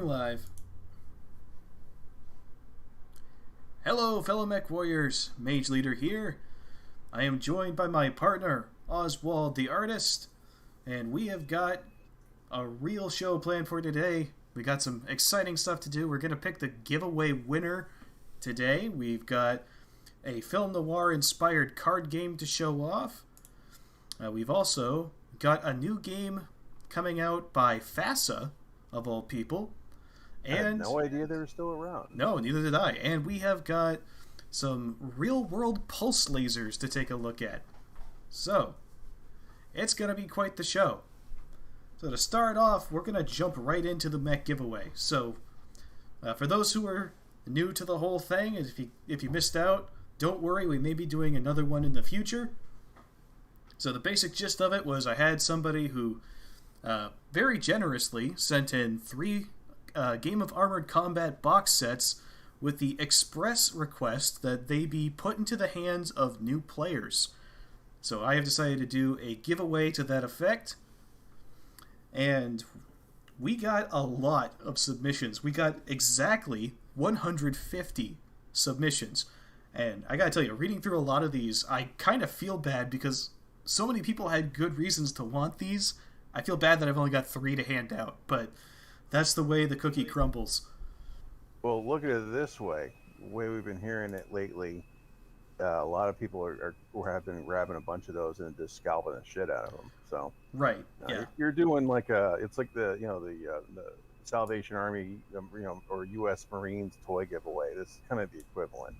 Live. Hello, fellow mech warriors. Mage Leader here. I am joined by my partner, Oswald the Artist, and we have got a real show planned for today. We got some exciting stuff to do. We're going to pick the giveaway winner today. We've got a film noir inspired card game to show off. We've also got a new game coming out by FASA, of all people. And I had no idea they were still around. No, neither did I. And we have got some real-world pulse lasers to take a look at. So, it's going to be quite the show. So to start off, we're going to jump right into the mech giveaway. So, for those who are new to the whole thing, if you missed out, don't worry, we may be doing another one in the future. So the basic gist of it was I had somebody who very generously sent in 3 Game of Armored Combat box sets with the express request that they be put into the hands of new players. So I have decided to do a giveaway to that effect. And we got a lot of submissions. We got exactly 150 submissions. And I gotta tell you, reading through a lot of these, I kind of feel bad because so many people had good reasons to want these. I feel bad that I've only got 3 to hand out, but that's the way the cookie crumbles. Well, look at it this way. The way we've been hearing it lately, a lot of people have been grabbing a bunch of those and just scalping the shit out of them. So right, yeah, you're doing like it's like the Salvation Army, or U.S. Marines toy giveaway. This is kind of the equivalent.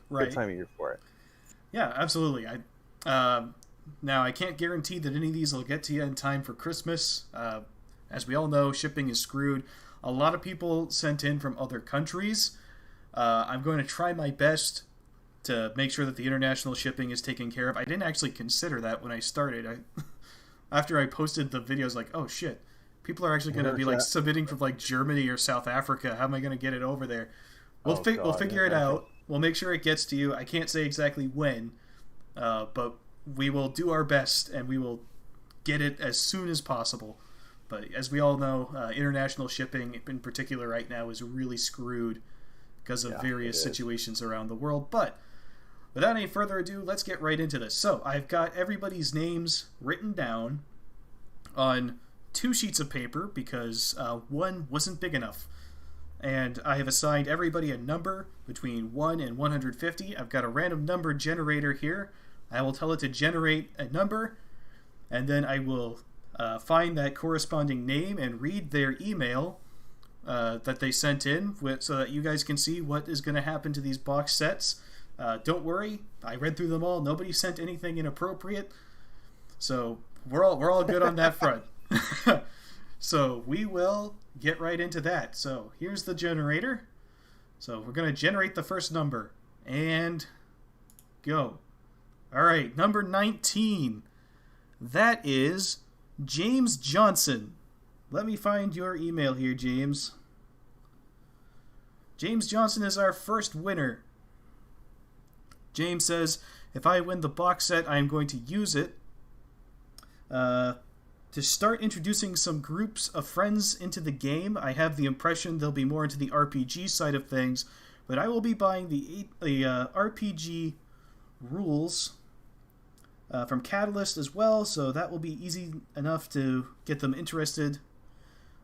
Right. Good time of year for it. Yeah, absolutely. Now I can't guarantee that any of these will get to you in time for Christmas. As we all know, shipping is screwed. A lot of people sent in from other countries. I'm going to try my best to make sure that the international shipping is taken care of. I didn't actually consider that when I started. After I posted the videos, like, oh shit, people are actually going to be like submitting from like Germany or South Africa. How am I going to get it over there? We'll figure it out. We'll make sure it gets to you. I can't say exactly when, but we will do our best and we will get it as soon as possible. But as we all know, international shipping in particular right now is really screwed because of various situations around the world. But without any further ado, let's get right into this. So I've got everybody's names written down on 2 sheets of paper because one wasn't big enough. And I have assigned everybody a number between 1 and 150. I've got a random number generator here. I will tell it to generate a number, and then I will find that corresponding name and read their email that they sent in so that you guys can see what is going to happen to these box sets. Don't worry, I read through them all. Nobody sent anything inappropriate, so we're all good on that front. So we will get right into that. So here's the generator. So we're going to generate the first number and go. All right, number 19. That is James Johnson. Let me find your email here, James. James Johnson is our first winner. James says, if I win the box set, I am going to use it to start introducing some groups of friends into the game. I have the impression they'll be more into the RPG side of things, but I will be buying the RPG rules from Catalyst as well, so that will be easy enough to get them interested.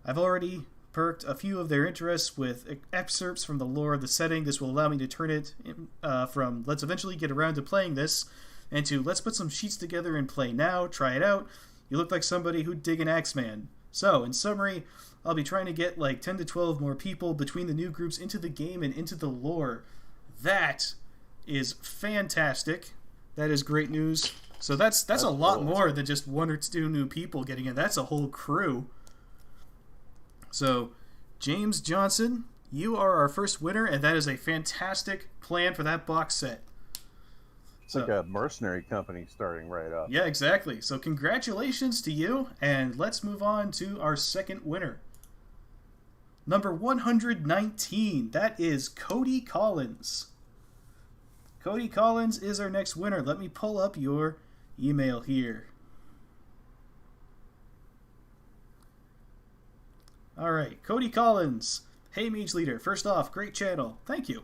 I've already perked a few of their interests with excerpts from the lore of the setting. This will allow me to turn it from let's eventually get around to playing this into let's put some sheets together and play now, try it out. You look like somebody who'd dig an Axeman. So, in summary, I'll be trying to get like 10 to 12 more people between the new groups into the game and into the lore. That is fantastic. That is great news. So that's a lot more than just 1 or 2 new people getting in. That's a whole crew. So, James Johnson, you are our first winner, and that is a fantastic plan for that box set. It's like a mercenary company starting right up. Yeah, exactly. So congratulations to you, and let's move on to our second winner. Number 119, that is Cody Collins. Cody Collins is our next winner. Let me pull up your email here. All right, Cody Collins. Hey, Mage Leader. First off, great channel. Thank you.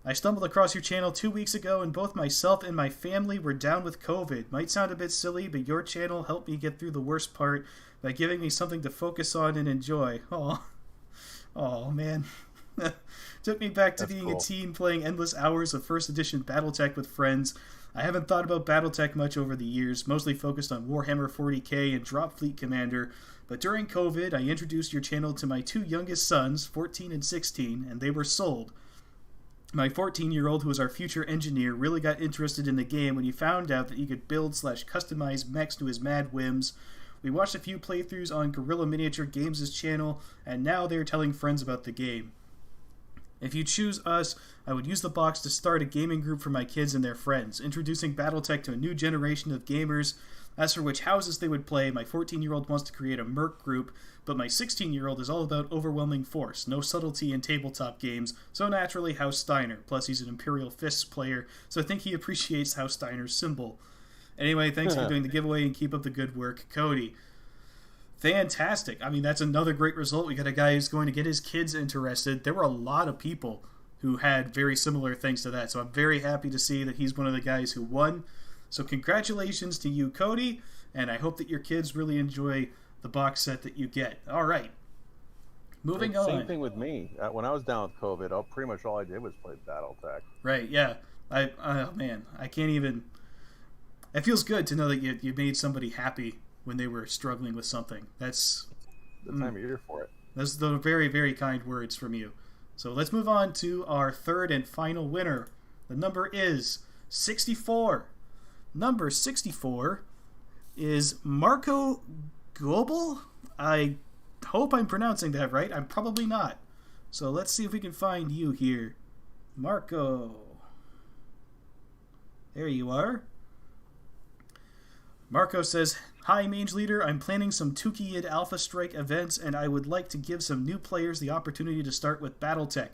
I stumbled across your channel 2 weeks ago, and both myself and my family were down with COVID. Might sound a bit silly, but your channel helped me get through the worst part by giving me something to focus on and enjoy. Oh man. Took me back to being a teen playing endless hours of first edition Battletech with friends. I haven't thought about Battletech much over the years, mostly focused on Warhammer 40k and Drop Fleet Commander, but during COVID I introduced your channel to my 2 youngest sons, 14 and 16, and they were sold. My 14-year-old, who is our future engineer, really got interested in the game when he found out that he could build/customize mechs to his mad whims. We watched a few playthroughs on Guerrilla Miniature Games' channel, and now they're telling friends about the game. If you choose us, I would use the box to start a gaming group for my kids and their friends, introducing Battletech to a new generation of gamers. As for which houses they would play, my 14-year-old wants to create a merc group, but my 16-year-old is all about overwhelming force, no subtlety in tabletop games, so naturally House Steiner. Plus he's an Imperial Fists player, so I think he appreciates House Steiner's symbol. Anyway, thanks for doing the giveaway and keep up the good work, Cody. Fantastic. I mean, that's another great result. We got a guy who's going to get his kids interested. There were a lot of people who had very similar things to that, so I'm very happy to see that he's one of the guys who won. So congratulations to you, Cody, and I hope that your kids really enjoy the box set that you get. All right. Moving on. Same thing with me. When I was down with COVID, pretty much all I did was play Battletech. Right, yeah. Oh, man, I can't even... It feels good to know that you made somebody happy when they were struggling with something. That's the time of year for it. Those are very, very kind words from you. So let's move on to our third and final winner. The number is 64. Number 64 is Marco Gobel. I hope I'm pronouncing that right. I'm probably not. So let's see if we can find you here. Marco. There you are. Marco says, "Hi, Mage Leader. I'm planning some Tukiyid Alpha Strike events, and I would like to give some new players the opportunity to start with Battletech.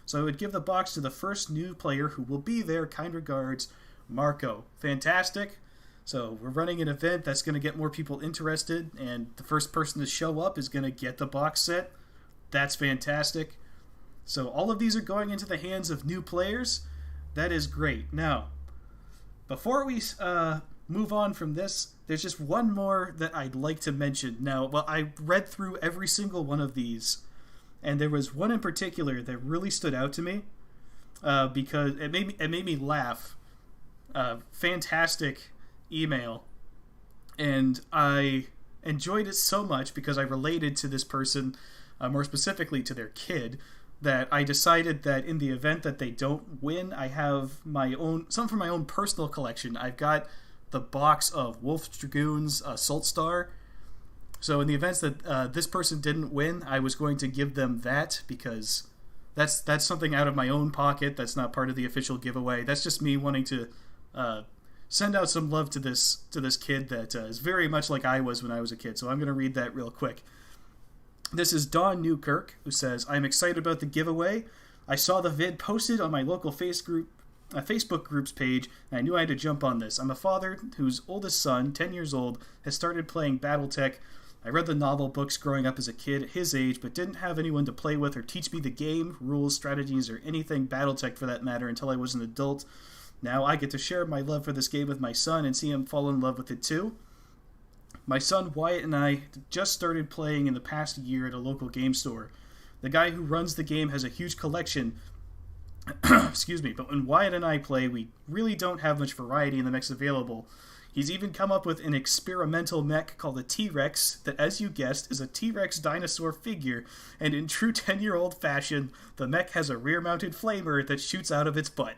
So I would give the box to the first new player who will be there. Kind regards, Marco." Fantastic. So we're running an event that's going to get more people interested, and the first person to show up is going to get the box set. That's fantastic. So all of these are going into the hands of new players. That is great. Now, before we move on from this, there's just one more that I'd like to mention. Now, well, I read through every single one of these, and there was one in particular that really stood out to me because it made me laugh. Fantastic email, and I enjoyed it so much because I related to this person, more specifically to their kid, that I decided that in the event that they don't win, I have some from my own personal collection. I've got the box of Wolf Dragoon's Salt Star. So in the events that this person didn't win, I was going to give them that because that's something out of my own pocket. That's not part of the official giveaway. That's just me wanting to send out some love to this kid that is very much like I was when I was a kid. So I'm going to read that real quick. This is Dawn Newkirk, who says, "I'm excited about the giveaway. I saw the vid posted on my local Facebook groups page, and I knew I had to jump on this. I'm a father whose oldest son, 10 years old, has started playing Battletech. I read the novel books growing up as a kid at his age, but didn't have anyone to play with or teach me the game, rules, strategies, or anything Battletech for that matter until I was an adult. Now I get to share my love for this game with my son and see him fall in love with it too. My son Wyatt and I just started playing in the past year at a local game store. The guy who runs the game has a huge collection, excuse me, but when Wyatt and I play, we really don't have much variety in the mechs available. He's even come up with an experimental mech called a T-Rex that, as you guessed, is a T-Rex dinosaur figure, and in true 10-year-old fashion, the mech has a rear-mounted flamer that shoots out of its butt.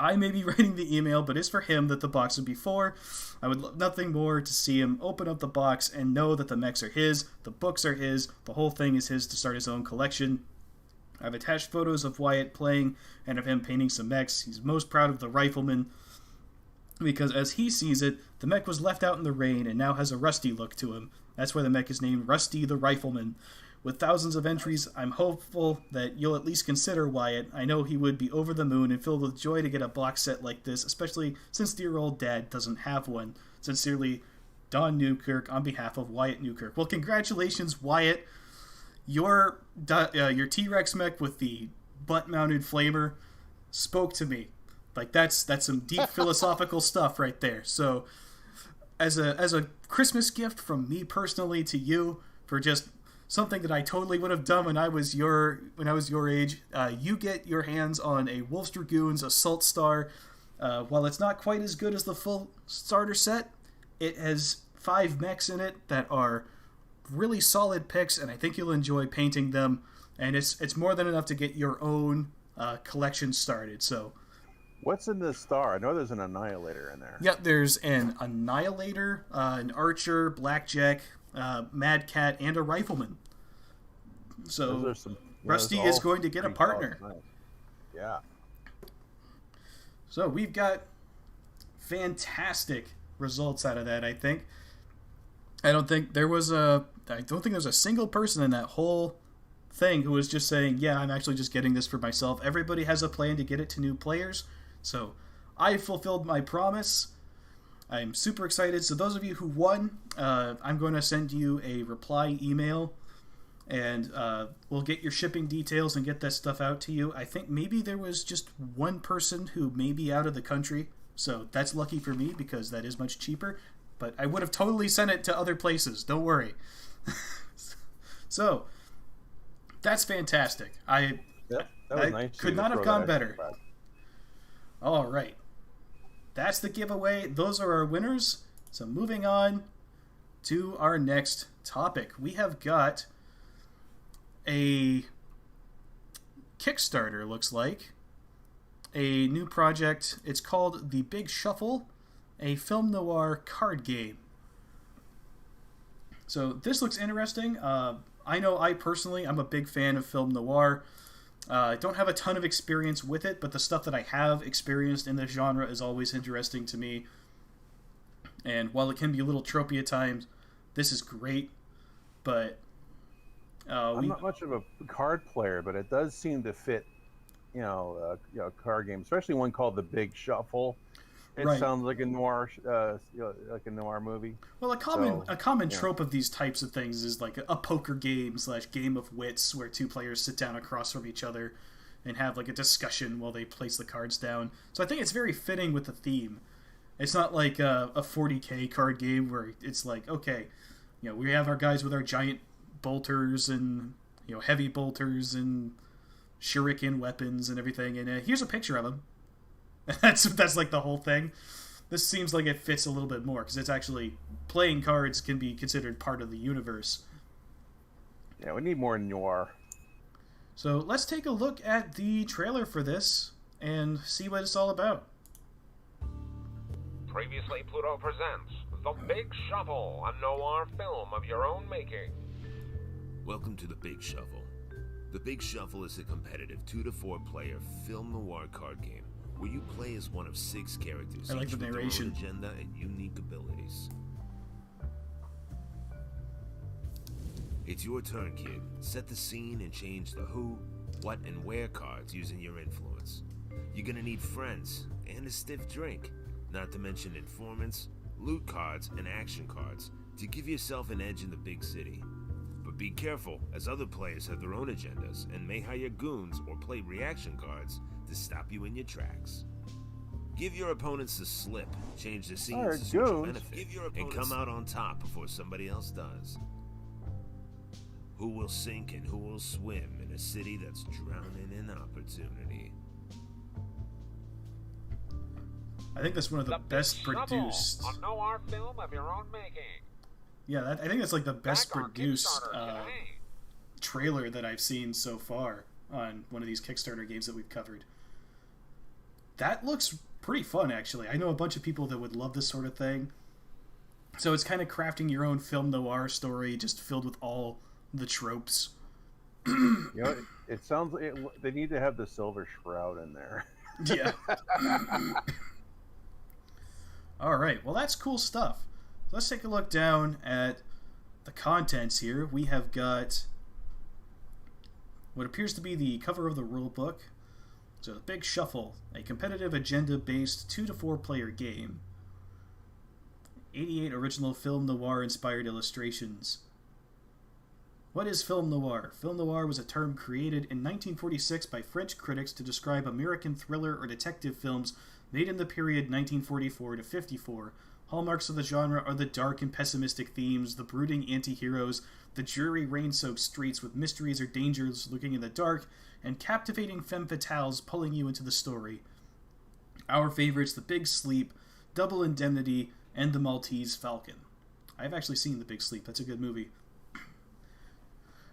I may be writing the email, but it's for him that the box would be for. I would love nothing more to see him open up the box and know that the mechs are his, the books are his, the whole thing is his to start his own collection. I've attached photos of Wyatt playing and of him painting some mechs. He's most proud of the Rifleman because, as he sees it, the mech was left out in the rain and now has a rusty look to him. That's why the mech is named Rusty the Rifleman. With thousands of entries, I'm hopeful that you'll at least consider Wyatt. I know he would be over the moon and filled with joy to get a box set like this, especially since dear old dad doesn't have one. Sincerely, Don Newkirk on behalf of Wyatt Newkirk. Well, congratulations, Wyatt. Your T-Rex mech with the butt-mounted flamer spoke to me. Like, that's some deep philosophical stuff right there. So, as a Christmas gift from me personally to you, for just something that I totally would have done when I was your age, you get your hands on a Wolf's Dragoons Assault Star. While it's not quite as good as the full starter set, it has 5 mechs in it that are really solid picks, and I think you'll enjoy painting them. And it's more than enough to get your own collection started. So, what's in this star? I know there's an Annihilator in there. Yeah, there's an Annihilator, an Archer, Blackjack, Mad Cat, and a Rifleman. So Rusty is going to get a partner. Nice. Yeah. So we've got fantastic results out of that, I think. I don't think there's a single person in that whole thing who was just saying, yeah, I'm actually just getting this for myself. Everybody has a plan to get it to new players. So I fulfilled my promise. I'm super excited. So those of you who won, I'm going to send you a reply email, and we'll get your shipping details and get that stuff out to you. I think maybe there was just one person who may be out of the country, so that's lucky for me because that is much cheaper. But I would have totally sent it to other places. Don't worry. So that's fantastic. That was nice. Could not have gone better. All right. That's the giveaway. Those are our winners. So moving on to our next topic. We have got a Kickstarter, looks like. A new project. It's called The Big Shuffle, a film noir card game. So this looks interesting. I know I'm a big fan of film noir. I don't have a ton of experience with it, but the stuff that I have experienced in this genre is always interesting to me. And while it can be a little tropey at times, this is great. But I'm not much of a card player, but it does seem to fit, a card game, especially one called The Big Shuffle. It sounds like a noir, like a noir movie. Well, a common trope of these types of things is like a poker game / game of wits, where 2 players sit down across from each other and have like a discussion while they place the cards down. So I think it's very fitting with the theme. It's not like a 40K card game where it's like, okay, we have our guys with our giant bolters and heavy bolters and shuriken weapons and everything, and here's a picture of them. That's like the whole thing. This seems like it fits a little bit more because it's actually playing cards can be considered part of the universe. Yeah, we need more noir. So let's take a look at the trailer for this and see what it's all about. Previously, Pluto presents The Big Shuffle, a noir film of your own making. Welcome to The Big Shuffle. The Big Shuffle is a competitive 2 to 4 player film noir card game where you play as one of 6 characters, I like each the with narration. their own agenda and unique abilities. It's your turn, kid. Set the scene and change the who, what, and where cards using your influence. You're gonna need friends and a stiff drink, not to mention informants, loot cards, and action cards to give yourself an edge in the big city. But be careful, as other players have their own agendas and may hire goons or play reaction cards to stop you in your tracks. Give your opponents the slip, change the scenes to suit your benefit, and come out on top before somebody else does. Who will sink and who will swim in a city that's drowning in opportunity? I think that's one of the best produced. A noir film of your own making. Yeah, I think that's like the best produced trailer that I've seen so far on one of these Kickstarter games that we've covered. That looks pretty fun, actually. I know a bunch of people that would love this sort of thing. So it's kind of crafting your own film noir story, just filled with all the tropes. It sounds like they need to have the Silver Shroud in there. Yeah. All right. Well, that's cool stuff. Let's take a look down at the contents here. We have got what appears to be the cover of the rulebook. So, The Big Shuffle, a competitive agenda-based 2 to 4 player game. 88 original film noir-inspired illustrations. What is film noir? Film noir was a term created in 1946 by French critics to describe American thriller or detective films made in the period 1944 to 54. Hallmarks of the genre are the dark and pessimistic themes, the brooding anti-heroes, the dreary rain-soaked streets with mysteries or dangers lurking in the dark, and captivating femme fatales pulling you into the story. Our favorites, The Big Sleep, Double Indemnity, and The Maltese Falcon. I've actually seen The Big Sleep. That's a good movie.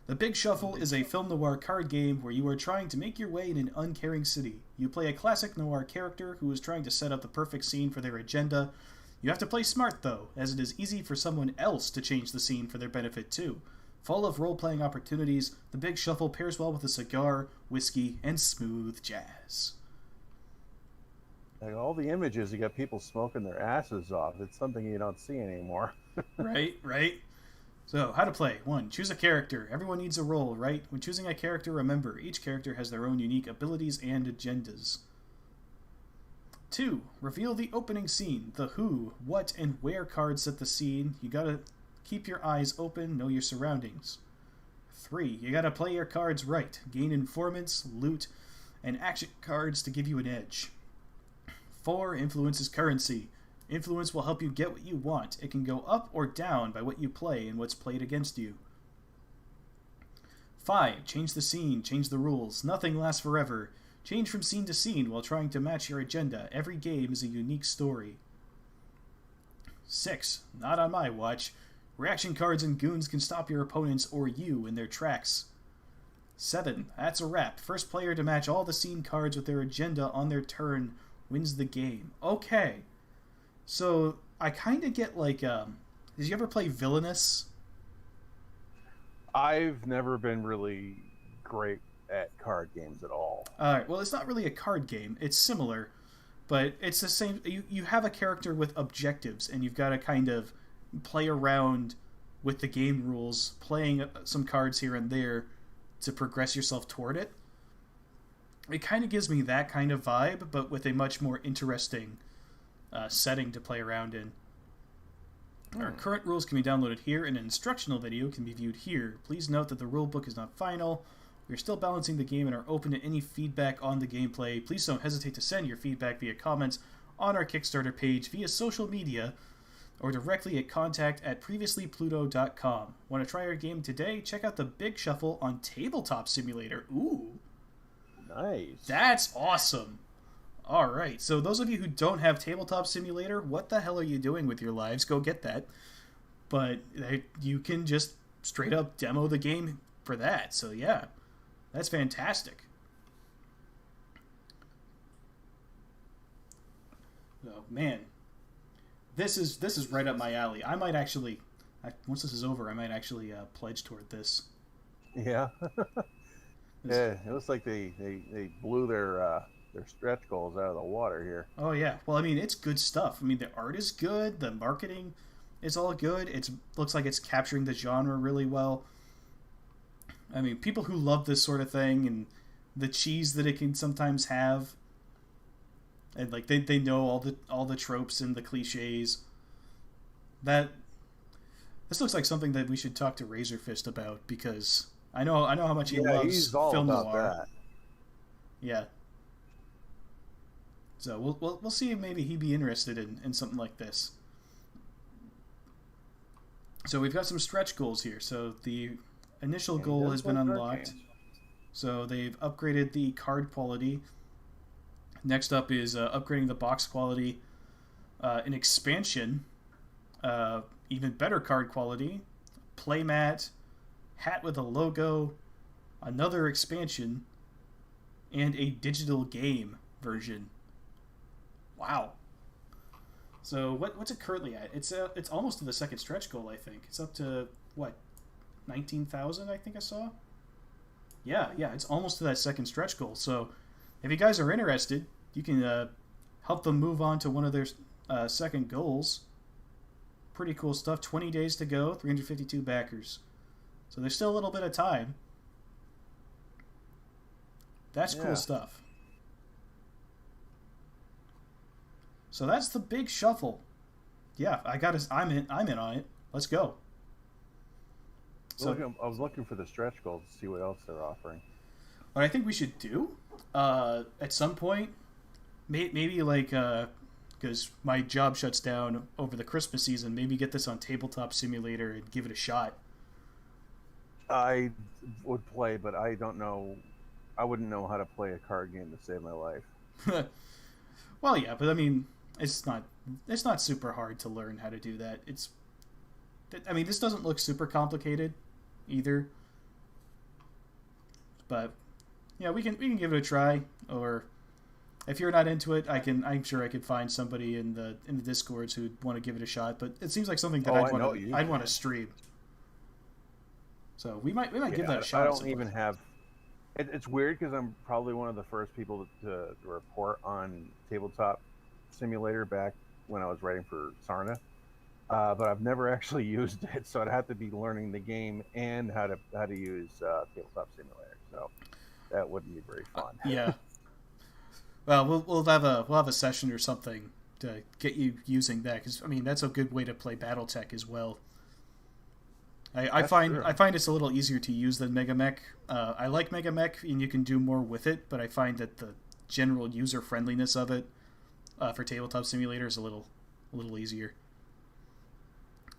The Big Shuffle is a film noir card game where you are trying to make your way in an uncaring city. You play a classic noir character who is trying to set up the perfect scene for their agenda. You have to play smart, though, as it is easy for someone else to change the scene for their benefit, too. Full of role-playing opportunities, The Big Shuffle pairs well with a cigar, whiskey, and smooth jazz. Like all the images, you got people smoking their asses off. It's something you don't see anymore. Right. So, how to play. 1. Choose a character. Everyone needs a role, right? When choosing a character, remember, each character has their own unique abilities and agendas. 2. Reveal the opening scene. The who, what, and where cards set the scene. You gotta keep your eyes open, know your surroundings. 3. You gotta play your cards right. Gain informants, loot, and action cards to give you an edge. 4. Influence is currency. Influence will help you get what you want. It can go up or down by what you play and what's played against you. 5. Change the scene, change the rules. Nothing lasts forever. Change from scene to scene while trying to match your agenda. Every game is a unique story. 6. Not on my watch. Reaction cards and goons can stop your opponents or you in their tracks. 7. That's a wrap. First player to match all the scene cards with their agenda on their turn wins the game. Okay. So, I kind of get like, did you ever play Villainous? I've never been really great at card games at all. Alright, well, it's not really a card game. It's similar, but it's the same. You have a character with objectives, and you've got to kind of play around with the game rules, playing some cards here and there to progress yourself toward it. It kind of gives me that kind of vibe, but with a much more interesting setting to play around in. Our current rules can be downloaded here, and an instructional video can be viewed here. Please note that the rulebook is not final. We are still balancing the game and are open to any feedback on the gameplay. Please don't hesitate to send your feedback via comments on our Kickstarter page, via social media, or directly at contact@previouslypluto.com. Want to try our game today? Check out the Big Shuffle on Tabletop Simulator. Ooh. Nice. That's awesome. All right, so those of you who don't have Tabletop Simulator, what the hell are you doing with your lives? Go get that. But you can just straight up demo the game for that. So yeah, that's fantastic. Oh man, this is right up my alley. I might actually, once this is over, I might actually pledge toward this. Yeah. Yeah, it looks like they blew their stretch goals out of the water here. Oh yeah, well I mean it's good stuff. I mean the art is good, the marketing is all good. It looks like it's capturing the genre really well. I mean people who love this sort of thing and the cheese that it can sometimes have, and like they know all the tropes and the cliches. This looks like something that we should talk to Razorfist about, because I know how much he loves he's all film about noir. that. Yeah. So we'll see if maybe he'd be interested in something like this. So we've got some stretch goals here. So the initial goal has been unlocked. So they've upgraded the card quality. Next up is upgrading the box quality. An expansion, even better card quality, playmat, hat with a logo, another expansion, and a digital game version. Wow. So what's it currently at? It's almost to the second stretch goal, I think. It's up to what, 19,000? I think I saw. Yeah, it's almost to that second stretch goal. So if you guys are interested, you can help them move on to one of their second goals. Pretty cool stuff. 20 days to go. 352 backers. So there's still a little bit of time. That's cool stuff. So that's the Big Shuffle. Yeah, I'm in on it. Let's go. So I was looking for the stretch goals to see what else they're offering. What I think we should do at some point, maybe like because my job shuts down over the Christmas season, maybe get this on Tabletop Simulator and give it a shot. I would play, but I don't know. I wouldn't know how to play a card game to save my life. Well, yeah, but I mean, it's not super hard to learn how to do that. This doesn't look super complicated either. But yeah, we can give it a try. Or if you're not into it, I'm sure I could find somebody in the Discords who'd want to give it a shot. But it seems like something that I'd want to stream. So we might give that a shot. I don't even have. It's weird because I'm probably one of the first people to report on Tabletop Simulator back when I was writing for Sarna, but I've never actually used it, so I'd have to be learning the game and how to use Tabletop Simulator. So that wouldn't be very fun. Yeah. Well, we'll have a session or something to get you using that, because that's a good way to play BattleTech as well. I find it's a little easier to use than MegaMech. I like MegaMech, and you can do more with it, but I find that the general user friendliness of it for Tabletop Simulator is a little easier.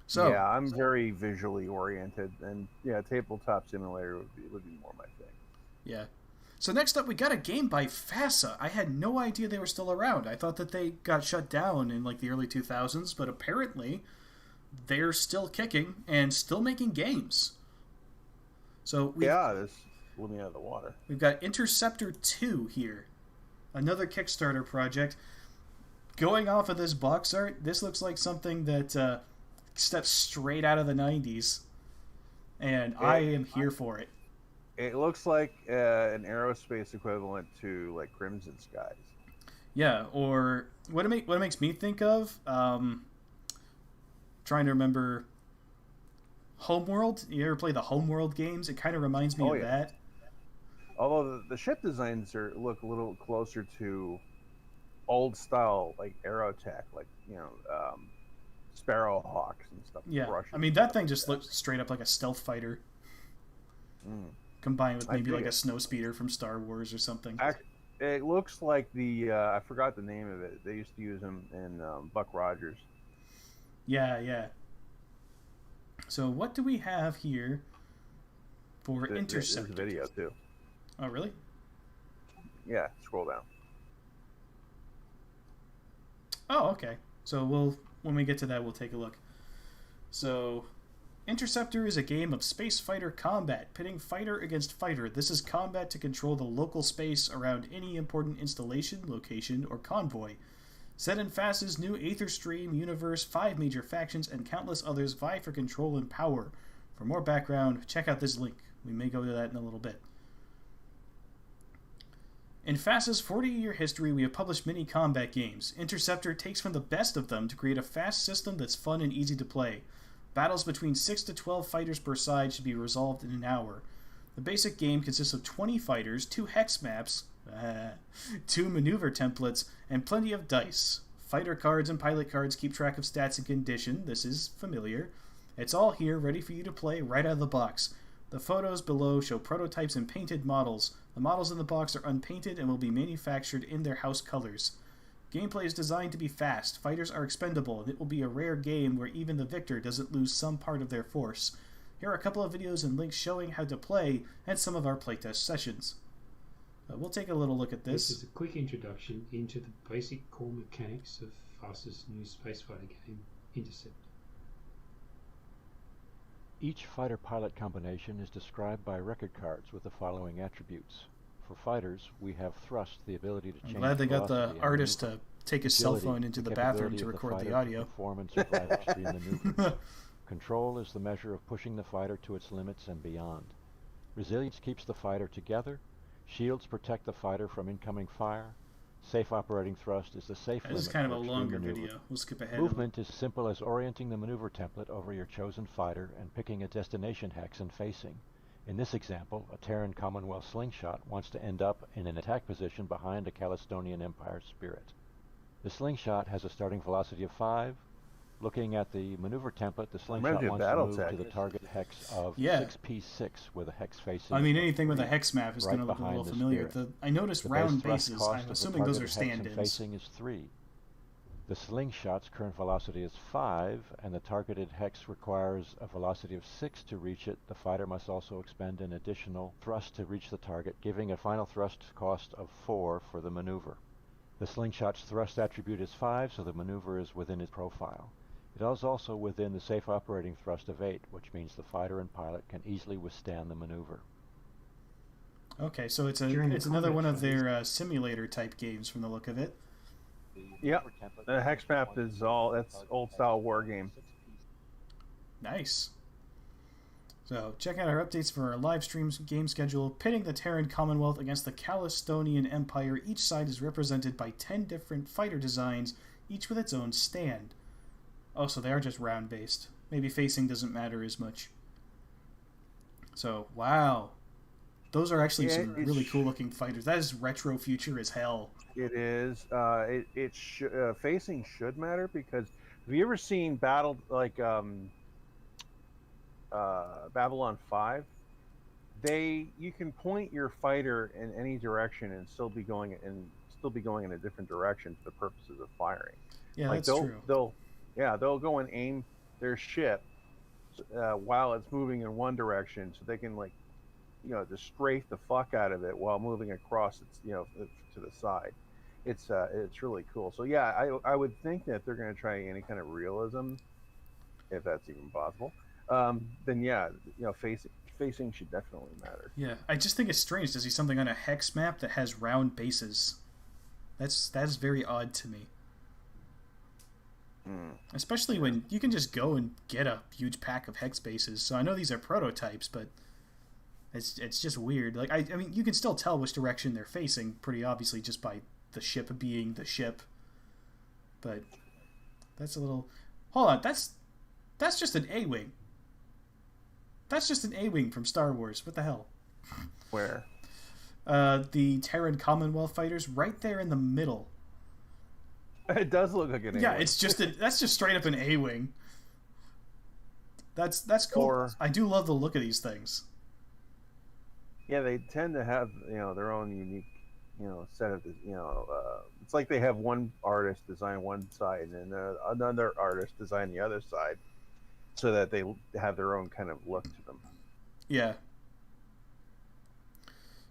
So yeah, I'm very visually oriented, and yeah, Tabletop Simulator would be more my thing. Yeah. So next up, we got a game by FASA. I had no idea they were still around. I thought that they got shut down in like the early 2000s, but apparently they're still kicking and still making games. So this blew me out of the water. We've got Interceptor 2 here, another Kickstarter project. Going off of this box art, this looks like something that steps straight out of the 90s, and I am here for it. It looks like an aerospace equivalent to like Crimson Skies. Yeah, or what it makes me think of. Trying to remember Homeworld. You ever play the Homeworld games? It kind of reminds me of that. Although the ship designs look a little closer to old style, like Aerotech, like Sparrowhawks and stuff. Yeah, that thing just looks straight up like a stealth fighter, combined with maybe like a snow speeder from Star Wars or something. It looks like I forgot the name of it. They used to use them in Buck Rogers. Yeah. So what do we have here for Interceptor? There's a video too. Oh, really? Yeah, scroll down. Oh, okay. So when we get to that, we'll take a look. So, Interceptor is a game of space fighter combat, pitting fighter against fighter. This is combat to control the local space around any important installation, location, or convoy. Set in FASA's new Aetherstream universe, 5 major factions and countless others vie for control and power. For more background, check out this link. We may go to that in a little bit. In FASA's 40-year history, we have published many combat games. Interceptor takes from the best of them to create a fast system that's fun and easy to play. Battles between 6 to 12 fighters per side should be resolved in an hour. The basic game consists of 20 fighters, 2 hex maps, 2 maneuver templates, and plenty of dice. Fighter cards and pilot cards keep track of stats and condition. This is familiar. It's all here, ready for you to play right out of the box. The photos below show prototypes and painted models. The models in the box are unpainted and will be manufactured in their house colors. Gameplay is designed to be fast. Fighters are expendable, and it will be a rare game where even the victor doesn't lose some part of their force. Here are a couple of videos and links showing how to play and some of our playtest sessions. We'll take a little look at this. This is a quick introduction into the basic core mechanics of FASA's new space fighter game, Interceptor. Each fighter-pilot combination is described by record cards with the following attributes. For fighters, we have thrust, the ability to change. I'm glad they got the artist to take his cell phone into the bathroom to record the audio. Performance of rivalry maneuvers. Control is the measure of pushing the fighter to its limits and beyond. Resilience keeps the fighter together. Shields protect the fighter from incoming fire. Safe operating thrust is the safe limit. This is kind of a longer video. We'll skip ahead. Movement is simple as orienting the maneuver template over your chosen fighter and picking a destination hex and facing. In this example, a Terran Commonwealth slingshot wants to end up in an attack position behind a Calistonian Empire spirit. The slingshot has a starting velocity of 5, Looking at the maneuver template, the slingshot wants to move to the target hex of 6P6 with a hex facing. I mean, anything with a hex map is going to look a little familiar. I noticed round bases. I'm assuming those are stand-ins. Facing is 3. The slingshot's current velocity is 5, and the targeted hex requires a velocity of 6 to reach it. The fighter must also expend an additional thrust to reach the target, giving a final thrust cost of 4 for the maneuver. The slingshot's thrust attribute is 5, so the maneuver is within its profile. It is also within the safe operating thrust of 8, which means the fighter and pilot can easily withstand the maneuver. Okay, so it's another one of their simulator type games from the look of it. Yep, the hex map is that's old style war game. Nice. So check out our updates for our live stream game schedule. Pitting the Terran Commonwealth against the Calistonian Empire. Each side is represented by 10 different fighter designs, each with its own stand. Oh, so they are just round based. Maybe facing doesn't matter as much. So, wow. Those are actually some really cool looking fighters. That is retro future as hell. It is. Facing should matter because have you ever seen Babylon 5? You can point your fighter in any direction and still be going in a different direction for the purposes of firing. Yeah, that's true. They'll go and aim their ship while it's moving in one direction, so they can just strafe the fuck out of it while moving across its to the side. It's really cool. So yeah, I would think that they're going to try any kind of realism, if that's even possible. Then yeah, facing should definitely matter. Yeah, I just think it's strange to see something on a hex map that has round bases. That's very odd to me. Especially when you can just go and get a huge pack of hex bases. So I know these are prototypes, but it's just weird. Like I mean, you can still tell which direction they're facing pretty obviously just by the ship being the ship. But that's a little. Hold on, that's just an A-wing. That's just an A-wing from Star Wars. What the hell? Where? The Terran Commonwealth fighters, right there in the middle. It does look like an A-wing. Yeah, it's just that's just straight up an A-wing. That's cool. I do love the look of these things. Yeah, they tend to have their own unique set of it's like they have one artist design one side and another artist design the other side, so that they have their own kind of look to them. Yeah.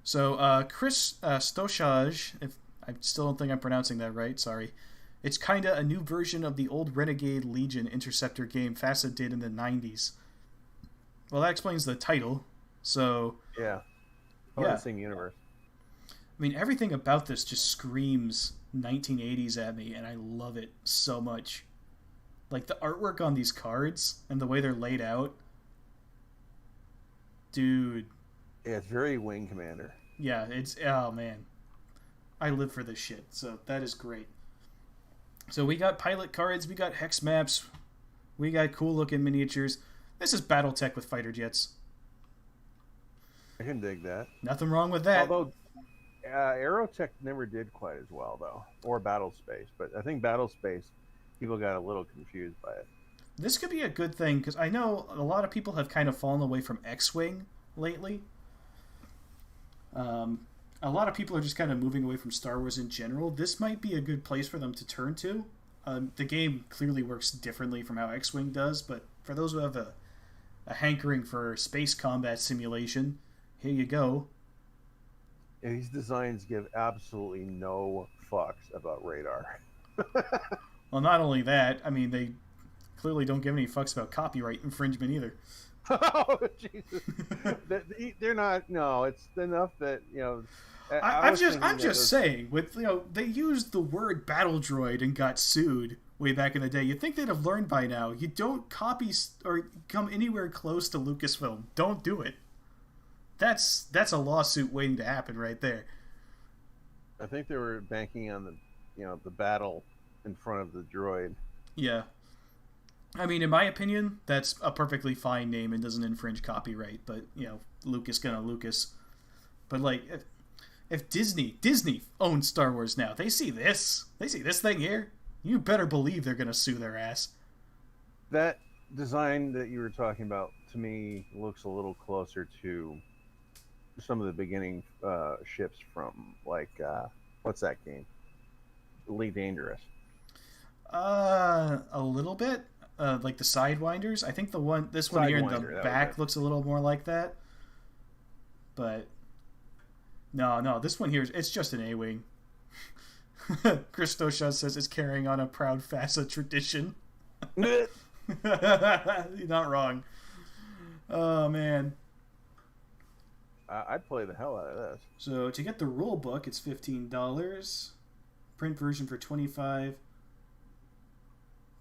So Chris Stoshaj, if I still don't think I'm pronouncing that right, sorry. It's kinda a new version of the old Renegade Legion Interceptor game FASA did in the 90s. Well, that explains the title. So yeah. The same universe. I mean, everything about this just screams 1980s at me, and I love it so much. Like, the artwork on these cards and the way they're laid out. Dude. Yeah, it's very Wing Commander. Yeah, oh man. I live for this shit, so that is great. So we got pilot cards, we got hex maps, we got cool looking miniatures. This is Battletech with fighter jets. I can dig that. Nothing wrong with that. Although Aerotech never did quite as well, though, or Battlespace. But I think Battlespace, people got a little confused by it. This could be a good thing, because I know a lot of people have kind of fallen away from X-Wing lately. A lot of people are just kind of moving away from Star Wars in general. This might be a good place for them to turn to. The game clearly works differently from how X-Wing does, but for those who have a hankering for space combat simulation, here you go. Yeah, these designs give absolutely no fucks about radar. Well, not only that, I mean, they clearly don't give any fucks about copyright infringement either. Oh, Jesus. They're not, no, it's enough that, I'm just saying, with they used the word battle droid and got sued way back in the day. You'd think they'd have learned by now. You don't copy or come anywhere close to Lucasfilm. Don't do it. That's a lawsuit waiting to happen right there. I think they were banking on the battle in front of the droid. Yeah. I mean, in my opinion, that's a perfectly fine name and doesn't infringe copyright, but Lucas gonna Lucas. But like if Disney owns Star Wars now, they see this thing here, you better believe they're gonna sue their ass. That design that you were talking about to me looks a little closer to some of the beginning ships from what's that game? Elite Dangerous. A little bit. Like the Sidewinders. I think this one here in the back looks a little more like that. But no, this one here, it's just an A-Wing. Christosha says it's carrying on a proud FASA tradition. You're not wrong. Oh, man. I'd play the hell out of this. So to get the rule book, it's $15. Print version for $25.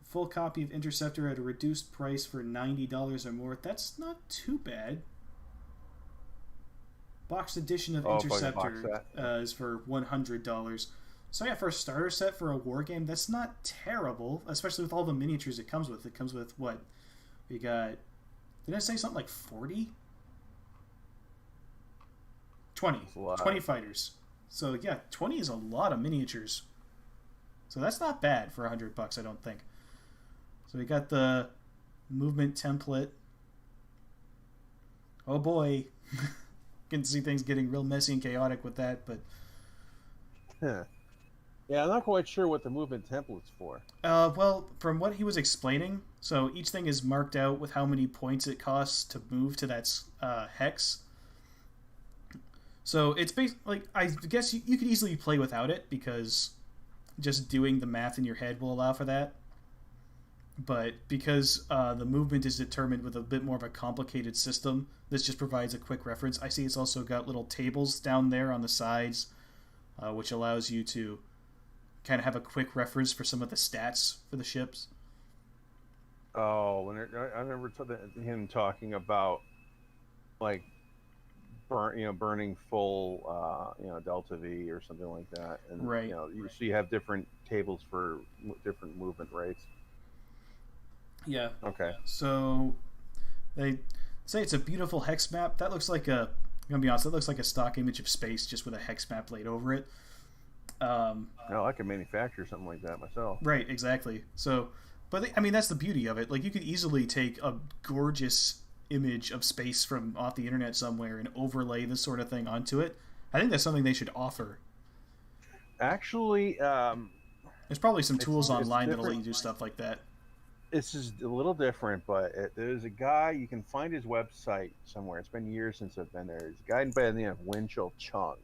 Full copy of Interceptor at a reduced price for $90 or more. That's not too bad. Boxed edition of Interceptor is for $100. So yeah, for a starter set for a war game, that's not terrible, especially with all the miniatures it comes with. It comes with what? We got... Did I say something like 40? 20. 20 fighters. So yeah, 20 is a lot of miniatures. So that's not bad for $100, I don't think. So we got the movement template. Oh boy. Can see things getting real messy and chaotic with that, but... Yeah, I'm not quite sure what the movement template's for. Well, from what he was explaining, so each thing is marked out with how many points it costs to move to that hex. So it's basically, like, I guess you could easily play without it, because just doing the math in your head will allow for that. But because the movement is determined with a bit more of a complicated system, this just provides a quick reference. I see it's also got little tables down there on the sides, which allows you to kind of have a quick reference for some of the stats for the ships. Oh, I remember him talking about, like, burning full, Delta V or something like that, and right. So you have different tables for different movement rates. Yeah. Okay. So they say it's a beautiful hex map. That looks like I'm gonna be honest, that looks like a stock image of space just with a hex map laid over it. I could manufacture something like that myself. Right, exactly. So, but I mean, that's the beauty of it. Like, you could easily take a gorgeous image of space from off the internet somewhere and overlay this sort of thing onto it. I think that's something they should offer. Actually, there's probably some tools online that'll let you do stuff like that. This is a little different, but there's a guy, you can find his website somewhere. It's been years since I've been there. There's a guy by the name of Winchell Chung.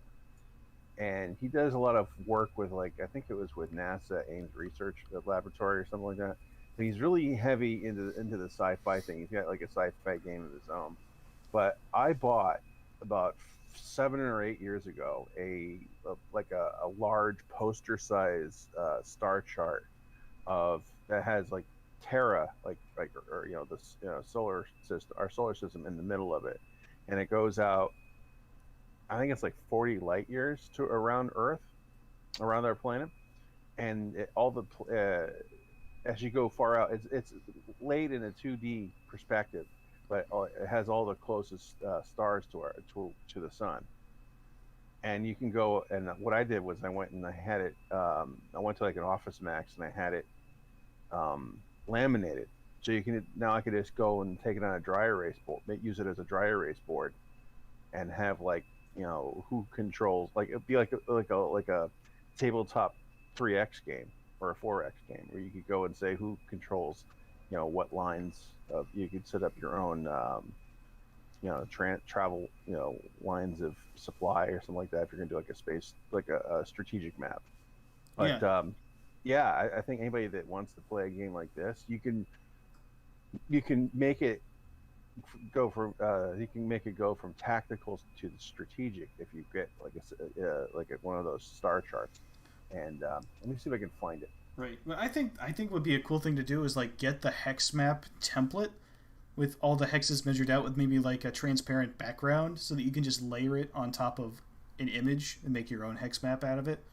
And he does a lot of work with, like, I think it was with NASA Ames Research Laboratory or something like that. And he's really heavy into the sci-fi thing. He's got like a sci-fi game of his own. But I bought about 7 or 8 years ago a large poster size star chart that has like Terra, solar system, our solar system in the middle of it, and it goes out. I think it's like 40 light years to around Earth, around our planet, and as you go far out, it's laid in a 2D perspective, but it has all the closest stars to the sun. And you can go, and what I did was I went and I had it. I went to like an Office Max and I had it laminated, so I could just go and take it on a dry erase board, use it as a dry erase board, and have like. Who controls, like, it'd be like a tabletop 3x game or a 4x game where you could go and say who controls what lines of, you could set up your own travel lines of supply or something like that if you're gonna do like a space, like a strategic map. But I think anybody that wants to play a game like this, you can make it go from tactical to the strategic if you get like one of those star charts. And let me see if I can find it. Right. Well, I think would be a cool thing to do is like get the hex map template with all the hexes measured out with maybe like a transparent background so that you can just layer it on top of an image and make your own hex map out of it.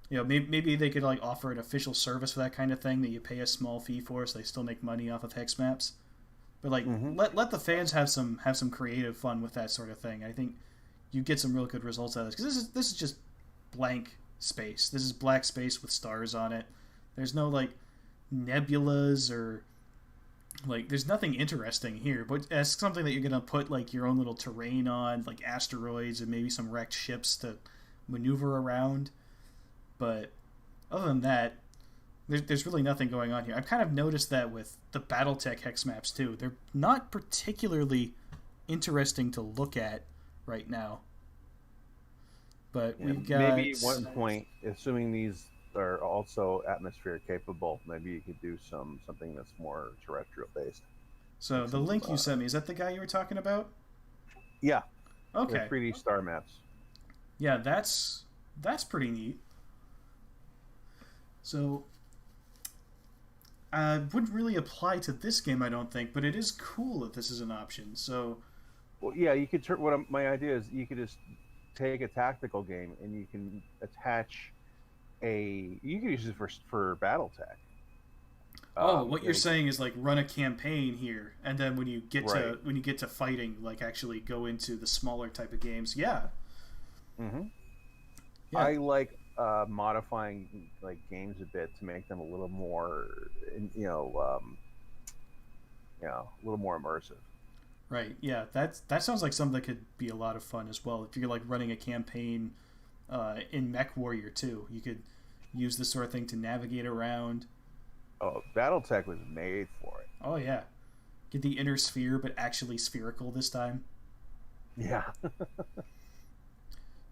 Maybe they could like offer an official service for that kind of thing that you pay a small fee for, so they still make money off of hex maps. But like, let the fans have some creative fun with that sort of thing. I think you get some real good results out of this, because this is just blank space. This is black space with stars on it. There's no like nebulas or Like, there's nothing interesting here, but as something that you're going to put, like, your own little terrain on, like asteroids and maybe some wrecked ships to maneuver around. But other than that, there's really nothing going on here. I've kind of noticed that with the Battletech hex maps, too. They're not particularly interesting to look at right now. But we've got... Maybe at one point, assuming these are also atmosphere capable, maybe you could do something that's more terrestrial based. So the link you sent me, is that the guy you were talking about? Yeah. Okay. The 3D star maps. Yeah, that's pretty neat. So wouldn't really apply to this game, I don't think, but it is cool that this is an option. So, well, yeah, you could my idea is you could just take a tactical game and you can attach you can use it for BattleTech. What you're saying is like run a campaign here, and then when you get to fighting, like actually go into the smaller type of games. Yeah. Mm-hmm. Yeah. I like modifying like games a bit to make them a little more, a little more immersive. Right. Yeah. That sounds like something that could be a lot of fun as well. If you're like running a campaign in Mech Warrior 2, you could use this sort of thing to navigate around. Oh, BattleTech was made for it. Oh yeah, get the inner sphere, but actually spherical this time. Yeah.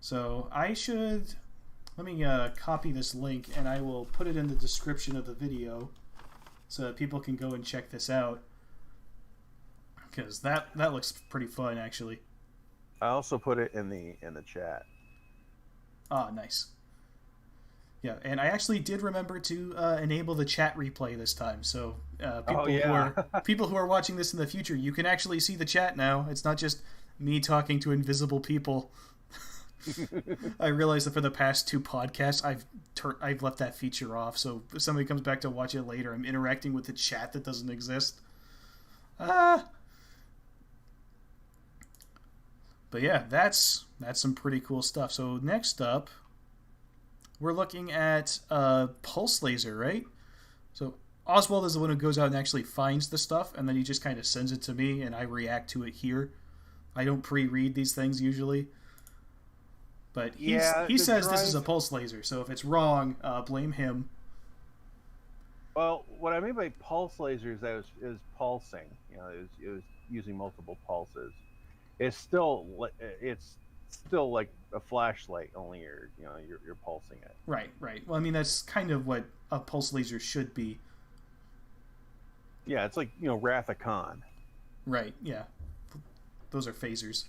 So let me copy this link, and I will put it in the description of the video, so that people can go and check this out. Because that looks pretty fun, actually. I also put it in the chat. Ah, nice. Yeah, and I actually did remember to enable the chat replay this time, so people who are watching this in the future, you can actually see the chat now. It's not just me talking to invisible people. I realized that for the past 2 podcasts, I've left that feature off, so if somebody comes back to watch it later, I'm interacting with the chat that doesn't exist. But yeah, that's some pretty cool stuff. So next up, we're looking at Pulse Laser, right? So Oswald is the one who goes out and actually finds the stuff, and then he just kind of sends it to me, and I react to it here. I don't pre-read these things usually. But he says this is a Pulse Laser, so if it's wrong, blame him. Well, what I mean by Pulse Laser is that it was pulsing. It was using multiple pulses. It's still like a flashlight, only you're pulsing it. Right. Well, I mean, that's kind of what a pulse laser should be. Yeah, it's like Wrath of Khan. Right. Yeah, those are phasers.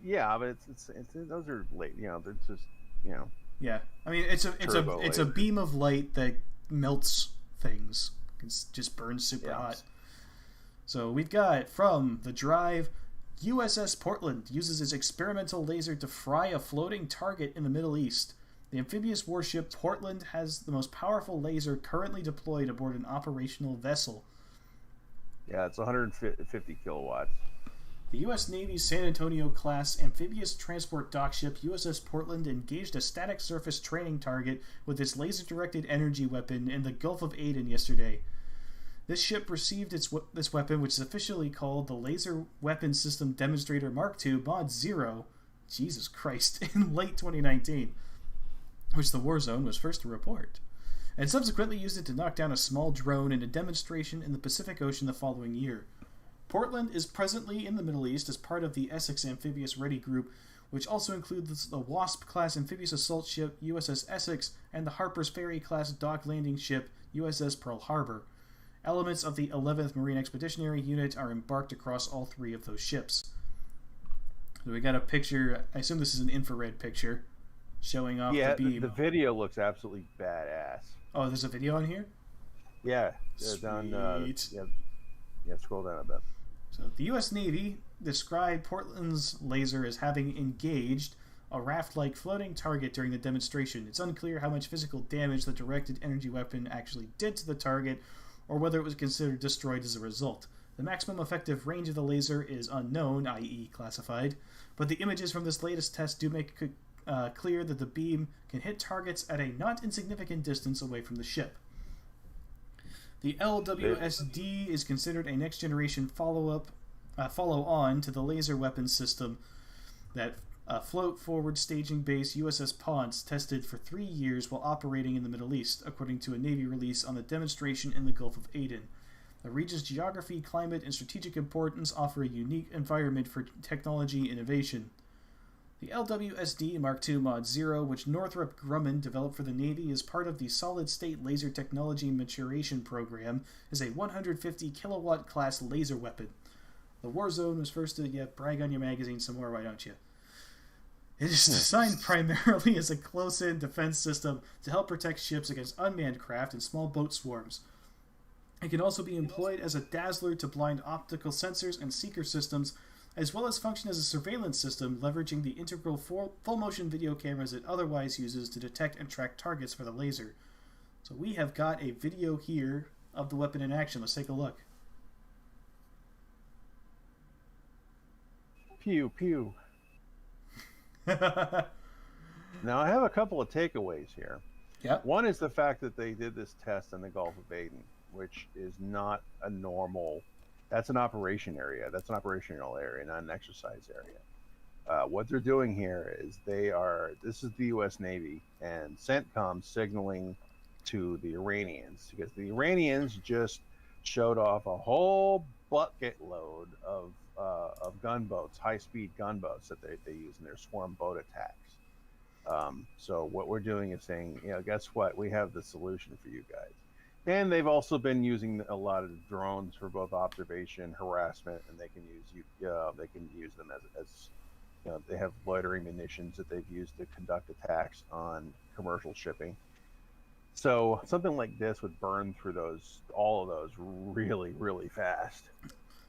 Yeah, but it's those are late. They're just Yeah, I mean, it's a beam of light that melts things. It just burns super hot. So we've got from the Drive. USS Portland uses its experimental laser to fry a floating target in the Middle East. The amphibious warship Portland has the most powerful laser currently deployed aboard an operational vessel. Yeah, it's 150 kilowatts. The U.S. Navy's San Antonio-class amphibious transport dockship USS Portland engaged a static surface training target with its laser-directed energy weapon in the Gulf of Aden yesterday. This ship received this weapon, which is officially called the Laser Weapon System Demonstrator Mark II Mod 0, Jesus Christ, in late 2019, which the Warzone was first to report, and subsequently used it to knock down a small drone in a demonstration in the Pacific Ocean the following year. Portland is presently in the Middle East as part of the Essex Amphibious Ready Group, which also includes the Wasp-class amphibious assault ship USS Essex and the Harper's Ferry-class dock landing ship USS Pearl Harbor. Elements of the 11th Marine Expeditionary Unit are embarked across all 3 of those ships. So we got a picture, I assume this is an infrared picture, showing off the beam. The video looks absolutely badass. Oh, there's a video on here? Yeah. Sweet. Scroll down a bit. So the U.S. Navy described Portland's laser as having engaged a raft-like floating target during the demonstration. It's unclear how much physical damage the directed energy weapon actually did to the target, or whether it was considered destroyed as a result. The maximum effective range of the laser is unknown, i.e. classified, but the images from this latest test do make it clear that the beam can hit targets at a not insignificant distance away from the ship. The LWSD is considered a next-generation follow-on to the laser weapons system that float-forward staging base USS Ponce tested for 3 years while operating in the Middle East, according to a Navy release on the demonstration in the Gulf of Aden. The region's geography, climate, and strategic importance offer a unique environment for technology innovation. The LWSD Mark II Mod 0, which Northrop Grumman developed for the Navy as part of the Solid-State Laser Technology Maturation Program, is a 150 kilowatt class laser weapon. The Warzone was first to brag on your magazine some more, why don't you? It is designed primarily as a close-in defense system to help protect ships against unmanned craft and small boat swarms. It can also be employed as a dazzler to blind optical sensors and seeker systems, as well as function as a surveillance system, leveraging the integral full-motion video cameras it otherwise uses to detect and track targets for the laser. So we have got a video here of the weapon in action. Let's take a look. Pew, pew. Now, I have a couple of takeaways here. Yep. One is the fact that they did this test in the Gulf of Aden, which is not a normal... That's an operation area. That's an operational area, not an exercise area. What they're doing here is this is the U.S. Navy and CENTCOM signaling to the Iranians, because the Iranians just showed off a whole bucket load of gunboats, high-speed gunboats that they use in their swarm boat attacks. So what we're doing is saying, guess what? We have the solution for you guys. And they've also been using a lot of drones for both observation, harassment, and they can use them as they have loitering munitions that they've used to conduct attacks on commercial shipping. So something like this would burn through all of those really, really fast.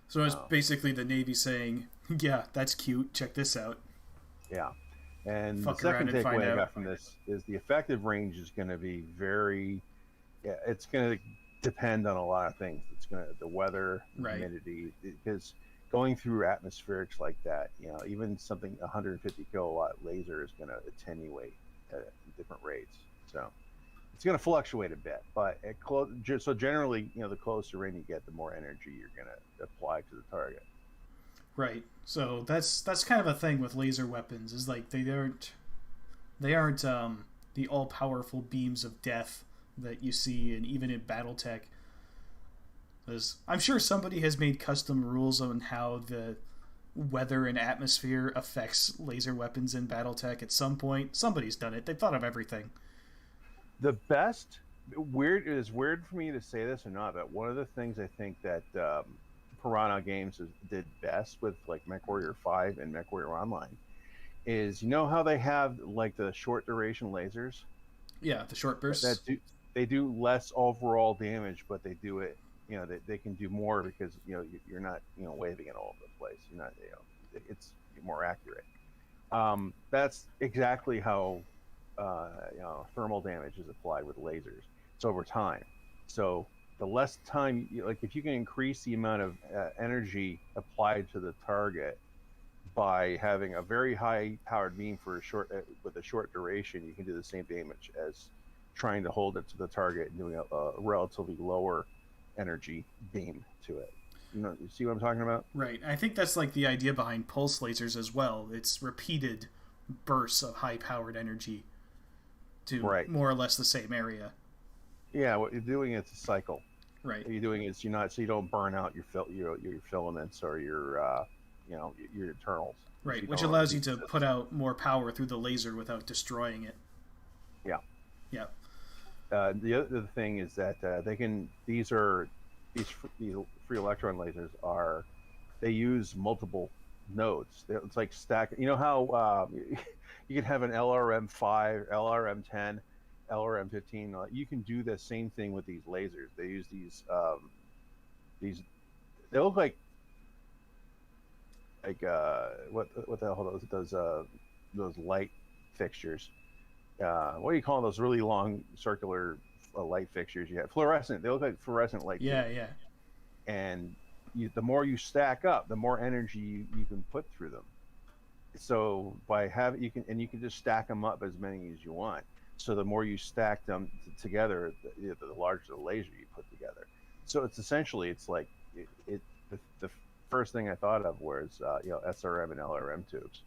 So it's basically the Navy saying, "Yeah, that's cute. Check this out." Yeah, and the second takeaway I got from this is the effective range is going to be very. Yeah, it's going to depend on a lot of things. It's going to the weather, humidity, because going through atmospherics like that, even something 150 kilowatt laser is going to attenuate at different rates. So it's going to fluctuate a bit, but so generally, the closer in you get, the more energy you're going to apply to the target. Right. So that's kind of a thing with laser weapons. Is like they aren't the all powerful beams of death that you see even in BattleTech. Because I'm sure somebody has made custom rules on how the weather and atmosphere affects laser weapons in BattleTech at some point. Somebody's done it. They've thought of everything. The best, it is weird for me to say this or not, but one of the things I think that Piranha Games did best with like MechWarrior 5 and MechWarrior Online is, how they have like the short duration lasers? Yeah, the short bursts. They do less overall damage, but they do it. They can do more because you're not waving it all over the place. You're not it's more accurate. That's exactly how thermal damage is applied with lasers. It's over time. So the less time, if you can increase the amount of energy applied to the target by having a very high powered beam for with a short duration, you can do the same damage as trying to hold it to the target and doing a relatively lower energy beam to it. You see what I'm talking about? Right. I think that's like the idea behind pulse lasers as well. It's repeated bursts of high-powered energy to more or less the same area. Yeah, what you're doing is a cycle. Right. What you're doing is so you don't burn out your filaments or your internals. Right, which allows you to put out more power through the laser without destroying it. Yeah. Yeah. The other thing is that these free electron lasers they use multiple nodes. It's like stack. You know how you can have an LRM5, LRM10, LRM15. You can do the same thing with these lasers. They use these. They look like what the hell are those light fixtures. What do you call those really long circular light fixtures you have? Fluorescent. They look like fluorescent light. Yeah, yeah. And the more you stack up, the more energy you can put through them. So you can just stack them up as many as you want. So the more you stack them together, the larger the laser you put together. So it's essentially like the first thing I thought of was SRM and LRM tubes.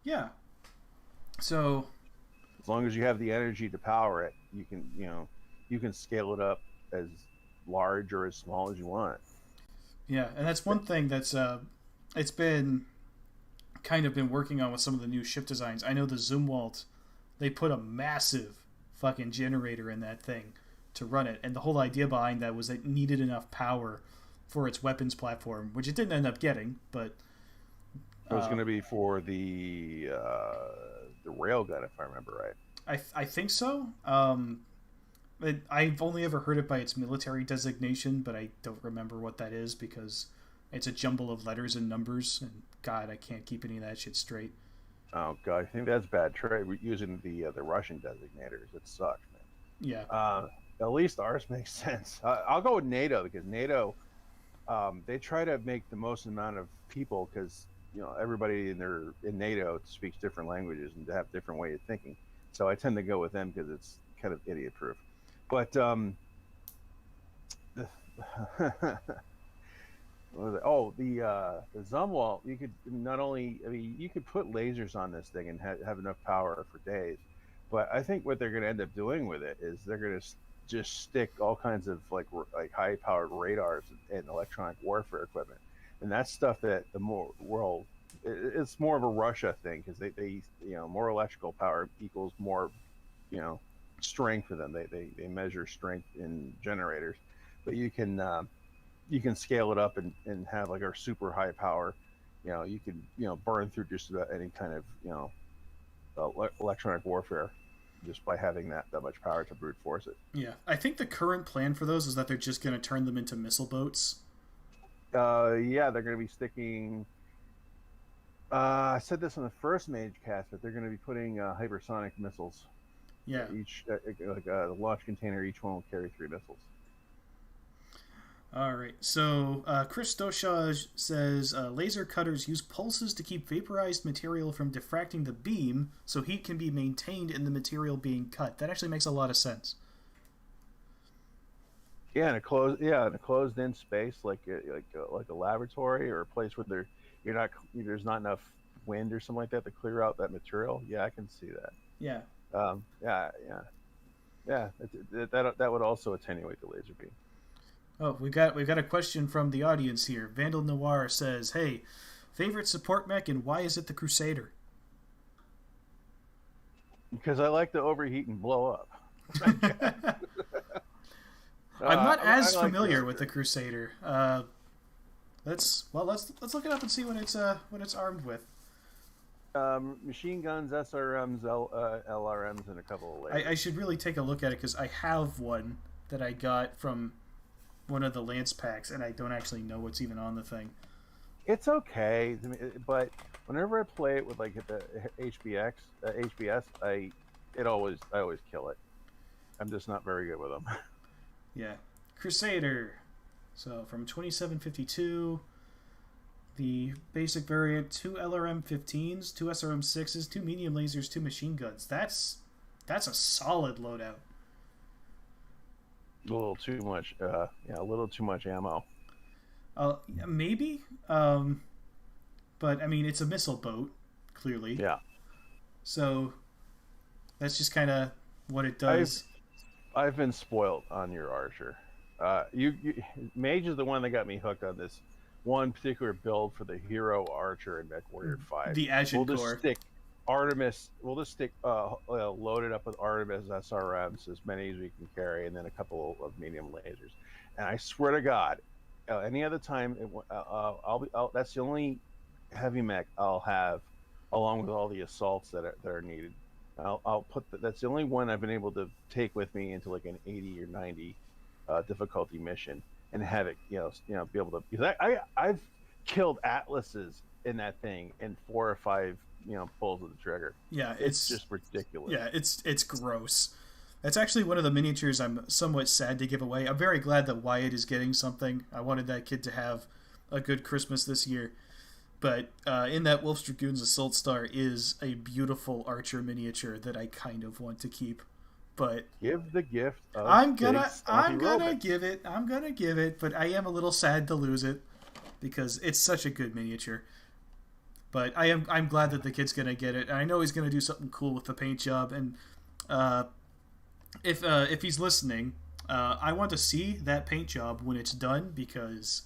Yeah. So as long as you have the energy to power it, you can scale it up as large or as small as you want. Yeah, and that's one thing that's it's been kind of been working on with some of the new ship designs. I know the Zumwalt, they put a massive fucking generator in that thing to run it, and the whole idea behind that was it needed enough power for its weapons platform, which it didn't end up getting, but it was going to be for the railgun, if I remember right. I think so. I've only ever heard it by its military designation, but I don't remember what that is because it's a jumble of letters and numbers, and God, I can't keep any of that shit straight. Oh God, I think that's bad trade. We're using the Russian designators. It sucks, man. Yeah. At least ours makes sense. I'll go with NATO because NATO, they try to make the most amount of people because everybody in NATO speaks different languages and have different way of thinking. So I tend to go with them because it's kind of idiot proof. But the Zumwalt, you could you could put lasers on this thing and have enough power for days. But I think what they're going to end up doing with it is they're going to just stick all kinds of like high powered radars and electronic warfare equipment, and that's stuff that it's more of a Russia thing because they more electrical power equals more strength for them. They measure strength in generators, but you can scale it up and have like our super high power. You can burn through just about any kind of electronic warfare just by having that much power to brute force it. Yeah, I think the current plan for those is that they're just going to turn them into missile boats. Yeah, they're going to be sticking. I said this on the first MageCast, but they're going to be putting hypersonic missiles. Yeah. Each like a launch container, each one will carry 3 missiles. All right. So Chris Doshaj says laser cutters use pulses to keep vaporized material from diffracting the beam, so heat can be maintained in the material being cut. That actually makes a lot of sense. Yeah, in a closed-in space like a laboratory or a place where there's not enough wind or something like that to clear out that material. Yeah, I can see that. Yeah. That would also attenuate the laser beam. Oh, we've got a question from the audience here. Vandal Noir says, "Hey, favorite support mech and why is it the Crusader?" Because I like to overheat and blow up. I'm not as familiar with the Crusader. Let's look it up and see what it's armed with. Machine guns, SRMs, LRMs, and a couple of lasers. I should really take a look at it because I have one that I got from one of the Lance packs, and I don't actually know what's even on the thing. It's okay, but whenever I play it with like the HBS, I always kill it. I'm just not very good with them. Yeah, Crusader. So from 2752, the basic variant: 2 LRM-15s, 2 SRM-6s, 2 medium lasers, 2 machine guns. That's a solid loadout. A little too much, a little too much ammo. Maybe, but I mean, it's a missile boat, clearly. Yeah. So that's just kind of what it does. I've been spoiled on your Archer. Mage is the one that got me hooked on this one particular build for the Hero Archer in MechWarrior 5. The Agent Core. We'll just stick loaded up with Artemis SRMs, as many as we can carry, and then a couple of medium lasers. And I swear to God, any other time, that's the only heavy mech I'll have, along with all the assaults that are needed. I'll put that's the only one I've been able to take with me into like an 80 or 90 difficulty mission and have it, be able to. Because I've killed Atlases in that thing in 4 or 5. Pulls of the trigger. Yeah, it's just ridiculous. Yeah, it's gross. That's actually one of the miniatures I'm somewhat sad to give away. I'm very glad that Wyatt is getting something. I wanted that kid to have a good Christmas this year. But in that Wolf's Dragoons Assault Star is a beautiful Archer miniature that I kind of want to keep. But give the gift of I'm gonna robot. give it, but I am a little sad to lose it because it's such a good miniature. But I'm glad that the kid's gonna get it. And I know he's gonna do something cool with the paint job. And if he's listening, I want to see that paint job when it's done because,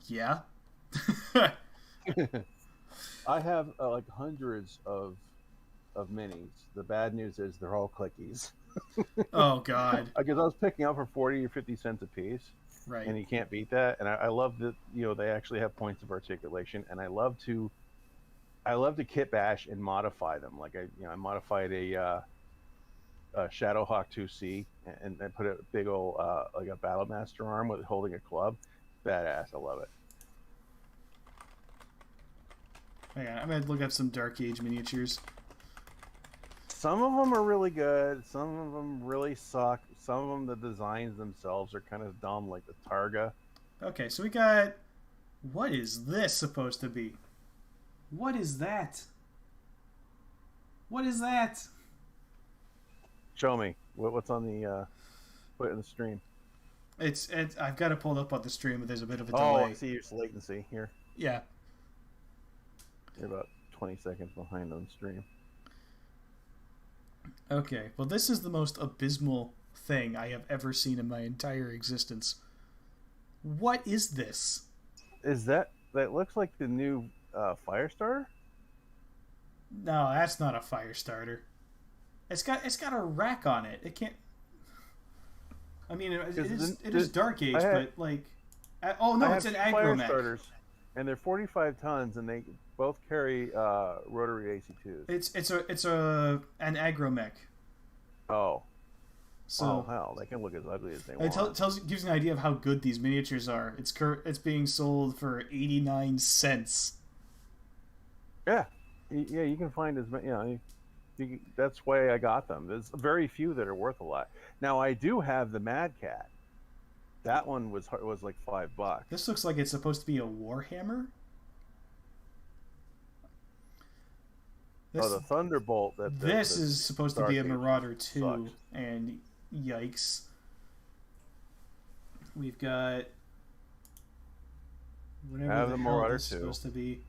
yeah. I have like hundreds of minis. The bad news is they're all clickies. Oh God! Because I was picking up for 40 or 50 cents a piece, right? And you can't beat that. And I love that they actually have points of articulation, and I love to kit bash and modify them. Like I modified a Shadowhawk 2C and put a big old like a Battlemaster arm with holding a club. Badass! I love it. Yeah, I'm gonna look up some Dark Age miniatures. Some of them are really good. Some of them really suck. Some of them, the designs themselves are kind of dumb, like the Targa. Okay, so we got... What is this supposed to be? What is that? What is that? Show me. What's on the... put it in the stream. It's I've got it pulled up on the stream, but there's a bit of a delay. delay. I see your latency here. Yeah. You're about 20 seconds behind on the stream. Okay, well this is the most abysmal thing I have ever seen in my entire existence. What is this? Is that looks like the new Firestarter? No, that's not a Firestarter. It's got a rack on it. It can't... I mean, it is Dark Age, but like... Oh no, it's an Agromech. And they're 45 tons, and they both carry rotary AC2s. It's an Agromech. Oh. So hell, they can look as ugly as they want. Gives you an idea of how good these miniatures are. It's being sold for 89 cents. Yeah, you can find as many. That's why I got them. There's very few that are worth a lot. Now I do have the Mad Cat. That one was like $5. This looks like it's supposed to be a Warhammer. The Thunderbolt. This is supposed to be a Marauder 2, sucks. And yikes. We've got whatever the Marauder is supposed to be.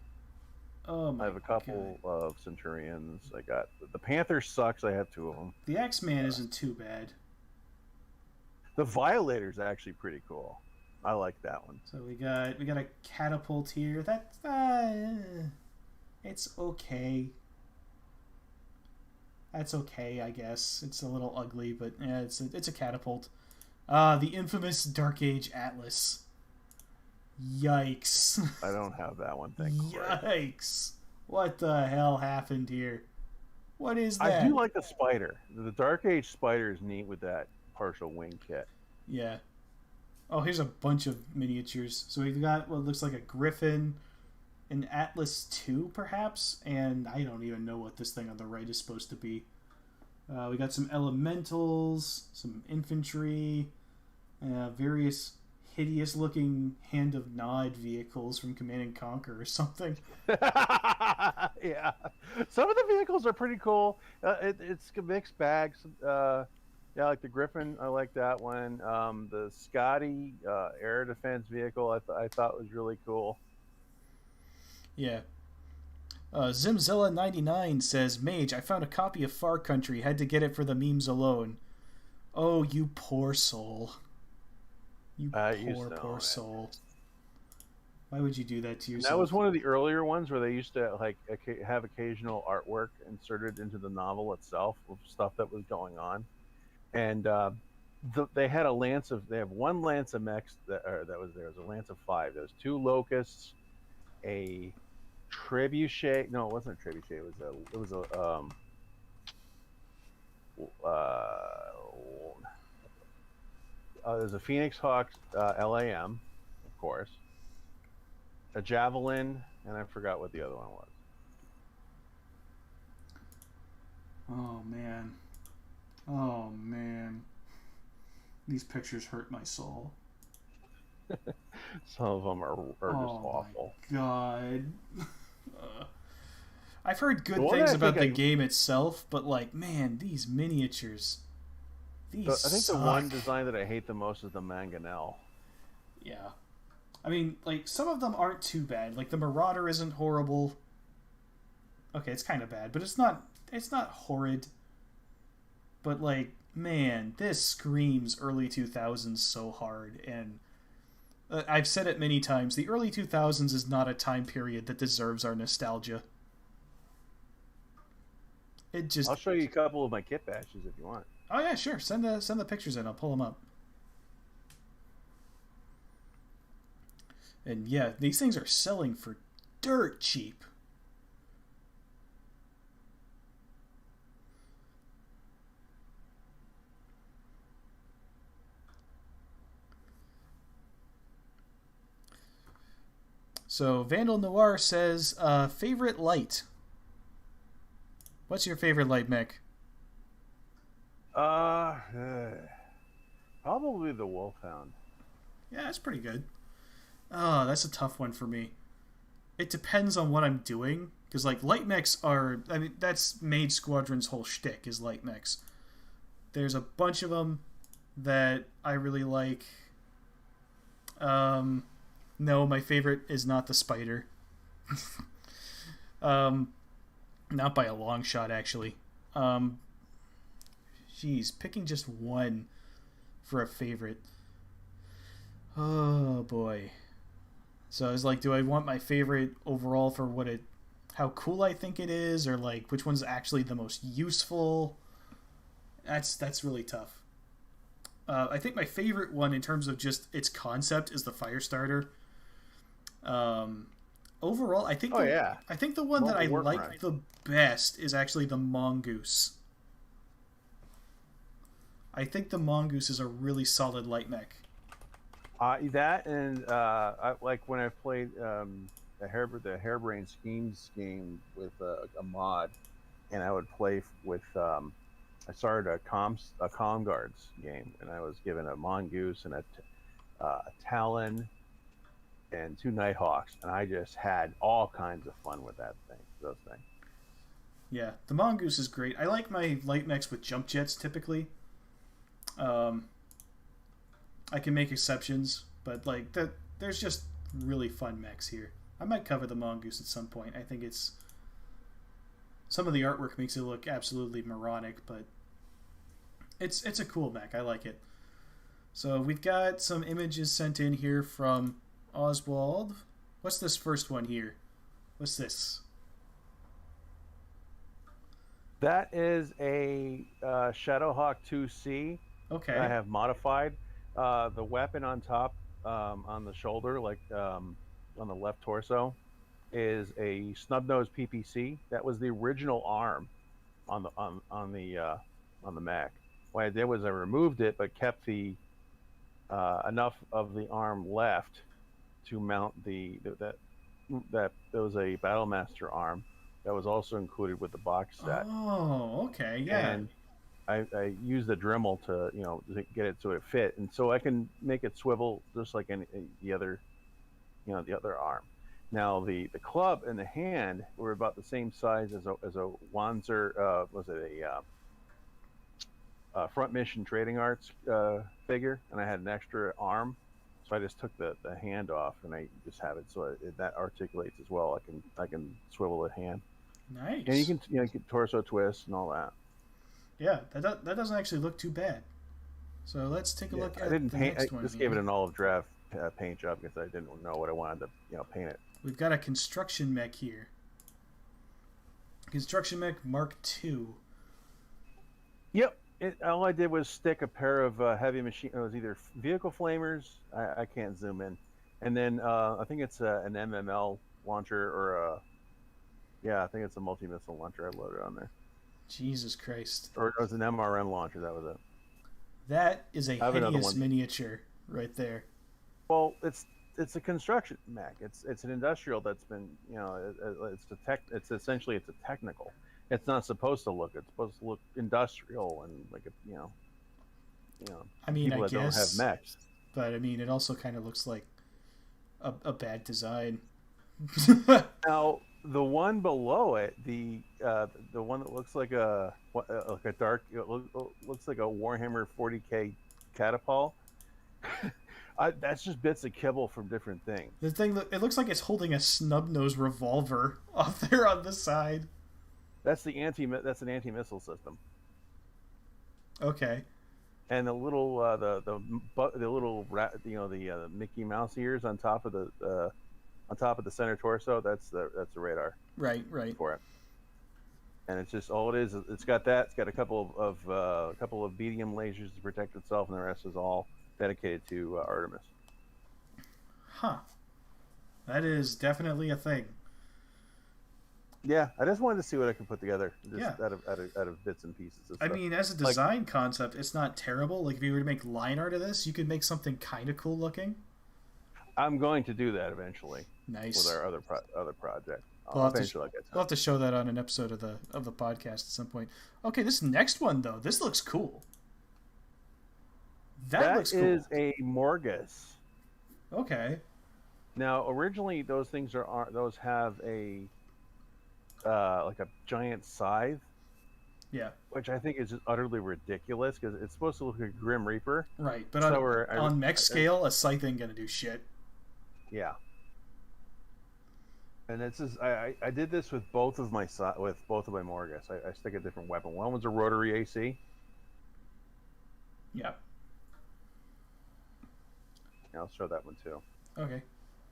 Oh my! I have a couple of Centurions. I got the Panther sucks. I have 2 of them. The Axeman isn't too bad. The Violator's actually pretty cool. I like that one. So we got a catapult here. That's it's okay. That's okay, I guess. It's a little ugly, but yeah, it's a catapult. The infamous Dark Age Atlas. Yikes! I don't have that one. Thank you. Yikes! What the hell happened here? What is that? I do like the spider. The Dark Age spider is neat with that partial wing kit. Yeah. Oh, here's a bunch of miniatures. So we've got what looks like a Griffin, an Atlas 2, perhaps, and I don't even know what this thing on the right is supposed to be. We got some elementals, some infantry, various hideous-looking Hand of Nod vehicles from Command and Conquer or something. Yeah, some of the vehicles are pretty cool. It's a mixed bag. Yeah, like the Griffin, I like that one. The Scotty air defense vehicle, I thought was really cool. Yeah. Zimzilla99 says, Mage, I found a copy of Far Country. Had to get it for the memes alone. Oh, you poor soul. You poor soul. Why would you do that to yourself? That was one of the earlier ones where they used to like have occasional artwork inserted into the novel itself of stuff that was going on. And they had they have one Lance of Mechs that was there. It was a Lance of 5. There was 2 Locusts, a Trebuchet. No, it wasn't a Trebuchet. There's a Phoenix Hawk LAM, of course, a Javelin, and I forgot what the other one was. Oh man, these pictures hurt my soul. Some of them are just awful. My God. I've heard good things about the game itself, but like, man, these miniatures, I think the one design that I hate the most is the Mangonel. Yeah. I mean, like, some of them aren't too bad. Like, the Marauder isn't horrible. Okay, it's kind of bad, but it's not horrid. But, like, man, this screams early 2000s so hard, and I've said it many times, the early 2000s is not a time period that deserves our nostalgia. I'll show you a couple of my kit bashes if you want. Oh yeah, sure. Send the pictures in. I'll pull them up. And yeah, these things are selling for dirt cheap. So Vandal Noir says, favorite light. What's your favorite light, Mech? Probably the Wolfhound. Yeah, that's pretty good. Oh, that's a tough one for me. It depends on what I'm doing, because like light mechs are, I mean, that's Mage Squadron's whole shtick is light mechs. There's a bunch of them that I really like. No, my favorite is not the Spider. Not by a long shot, actually. Geez, picking just one for a favorite. Oh boy. So I was like, do I want my favorite overall for how cool I think it is, or like which one's actually the most useful? That's really tough. I think my favorite one in terms of just its concept is the Firestarter. Overall, I think I think the one that I like the best is actually the Mongoose. I think the Mongoose is a really solid light mech. That and I like when I played the Harebrained Schemes game with a mod, and I would play with. I started a comm guards game, and I was given a Mongoose and a Talon and 2 Nighthawks, and I just had all kinds of fun with those things. Yeah, the Mongoose is great. I like my light mechs with jump jets typically. I can make exceptions, but like there's just really fun mechs here. I might cover the Mongoose at some point. I think some of the artwork makes it look absolutely moronic, but it's a cool mech. I like it. So we've got some images sent in here from Oswald. What's this first one here? What's this? That is a Shadowhawk 2C. Okay. I have modified. The weapon on top, on the shoulder, like on the left torso, is a snub-nosed PPC. That was the original arm on the Mech. What I did was I removed it, but kept the enough of the arm left to mount that was a Battlemaster arm that was also included with the box set. Oh, okay, yeah. And I used the Dremel to get it so it fit, and so I can make it swivel just like the other arm. Now the club and the hand were about the same size as a Wanzer. Was it a Front Mission Trading Arts figure, and I had an extra arm, so I just took the hand off, and I just have it so that articulates as well. I can swivel the hand. Nice. And you can torso twist and all that. Yeah, that doesn't actually look too bad. So let's take a look at the next one. I just gave it an olive draft paint job because I didn't know what I wanted to paint it. We've got a construction mech here. Construction mech Mark II. Yep. All I did was stick a pair of heavy machine. It was either vehicle flamers. I can't zoom in, and then I think it's an MML launcher or I think it's a multi-missile launcher I loaded on there. Jesus Christ! Or it was an MRM launcher. That was it. That is a hideous miniature right there. Well, it's a construction mech. It's an industrial that's been it's essentially a technical. It's not supposed to look. It's supposed to look industrial and like I mean, people that don't have mechs. But I mean, it also kind of looks like a bad design. Now, The one below it, the one that looks like a dark, looks like a Warhammer 40K catapult. That's just bits of kibble from different things. The thing that it looks like it's holding a snub-nosed revolver off there on the side. That's an anti-missile system. Okay. And the little the little the Mickey Mouse ears on top of the center torso. That's the radar. Right. For it. And it's just all it is. It's got that. It's got a couple of medium lasers to protect itself, and the rest is all dedicated to Artemis. Huh. That is definitely a thing. Yeah, I just wanted to see what I could put together, just out of bits and pieces. I mean, as a design concept, it's not terrible. Like if you were to make line art of this, you could make something kind of cool looking. I'm going to do that eventually. Nice. With our other project. We'll have to show that on an episode of the podcast at some point. Okay, this next one though, this looks cool. That looks cool. Is a Morgus. Okay. Now, originally, those things have a like a giant scythe. Yeah. Which I think is just utterly ridiculous because it's supposed to look like a Grim Reaper. Right, but on mech scale, a scythe ain't gonna do shit. Yeah. And it's just, I did this with both of my Morgus. I stick a different weapon. One was a rotary AC. Yeah. Yeah, I'll show that one too. Okay.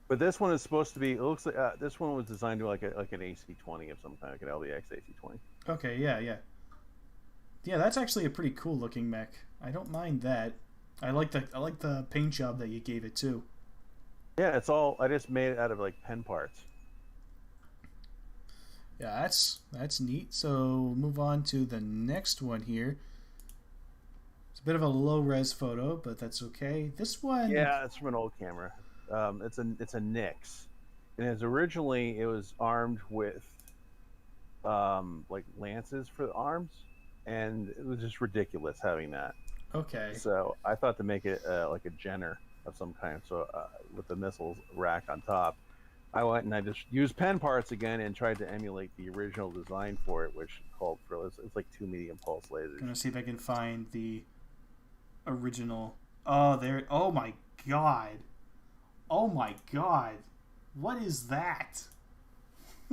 But this one is supposed to be. It looks like this one was designed to like an AC-20 of some kind, like an LBX AC-20. Okay. Yeah. Yeah, that's actually a pretty cool looking mech. I don't mind that. I like the paint job that you gave it too. Yeah, it's all. I just made it out of like pen parts. Yeah, that's neat. So move on to the next one here. It's a bit of a low res photo, but that's okay. This one. Yeah, it's from an old camera. It's a Nyx, and originally it was armed with like lances for the arms, and it was just ridiculous having that. Okay. So I thought to make it like a Jenner of some kind, so with the missiles rack on top. I went and I just used pen parts again and tried to emulate the original design for it, which called for it's like 2 medium pulse lasers. I'm gonna see if I can find the original. Oh, there. Oh my god. Oh my god. What is that?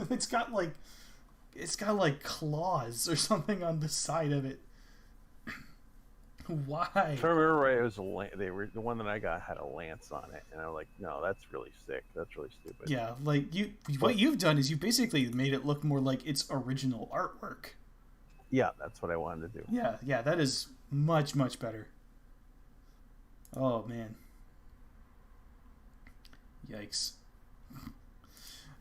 It's got like claws or something on the side of it. Why? If I remember right, it was the one that I got had a lance on it, and I was like, no, that's really sick. That's really stupid. Yeah, like what you've done is you basically made it look more like its original artwork. Yeah, that's what I wanted to do. Yeah, that is much better. Oh man. Yikes.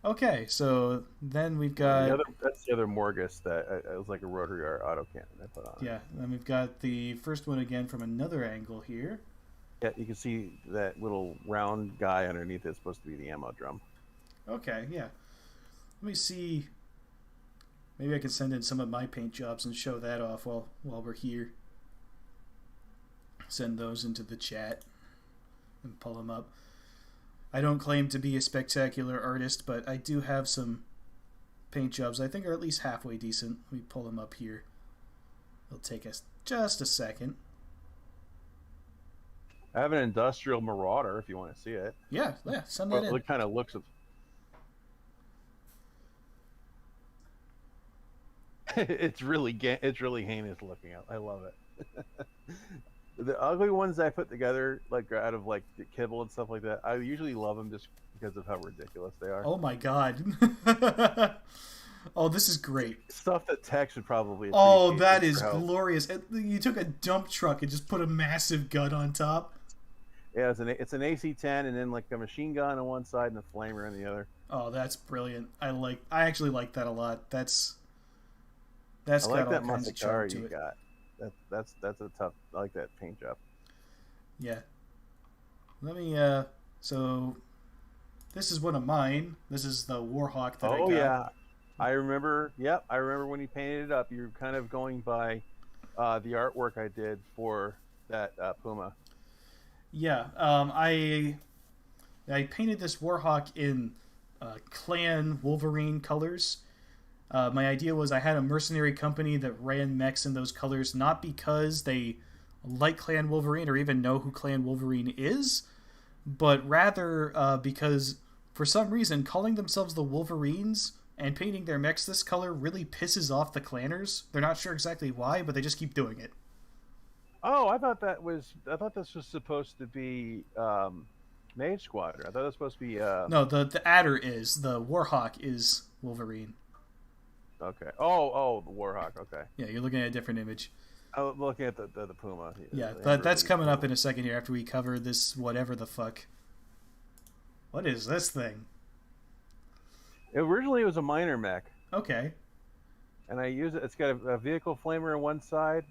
Okay, so then we've got... That's the other Morgus that it was like a rotary autocannon I put on. Yeah, then we've got the first one again from another angle here. Yeah, you can see that little round guy underneath is supposed to be the ammo drum. Okay, yeah. Let me see. Maybe I can send in some of my paint jobs and show that off while we're here. Send those into the chat and pull them up. I don't claim to be a spectacular artist, but I do have some paint jobs I think are at least halfway decent. Let me pull them up here. It'll take us just a second. I have an industrial Marauder if you want to see it. Yeah, send that in. It kind of looks... it's really heinous looking. I love it. The ugly ones I put together, like out of like the kibble and stuff like that, I usually love them just because of how ridiculous they are. Oh my god! Oh, this is great. Stuff that Tex would probably. Oh, that is glorious! You took a dump truck and just put a massive gun on top. Yeah, it's an AC-10 and then like a machine gun on one side and a flamer on the other. Oh, that's brilliant! I actually like that a lot. That's I like that Masakara you got. That's a tough. I like that paint job. Yeah. Let me. So, this is one of mine. This is the Warhawk that I got. Oh yeah, I remember. Yep, I remember when you painted it up. You're kind of going by the artwork I did for that Puma. Yeah. I painted this Warhawk in Clan Wolverine colors. My idea was I had a mercenary company that ran mechs in those colors, not because they like Clan Wolverine or even know who Clan Wolverine is, but rather because for some reason calling themselves the Wolverines and painting their mechs this color really pisses off the clanners. They're not sure exactly why, but they just keep doing it. Oh, I thought this was supposed to be Mage Squadron. I thought it was supposed to be No, the Adder is. The Warhawk is Wolverine. Okay. Oh, the Warhawk. Okay. Yeah, you're looking at a different image. I'm looking at the Puma. Yeah, that's coming up in a second here after we cover this whatever the fuck. What is this thing? Originally, it was a miner mech. Okay. And I use it. It's got a vehicle flamer on one side.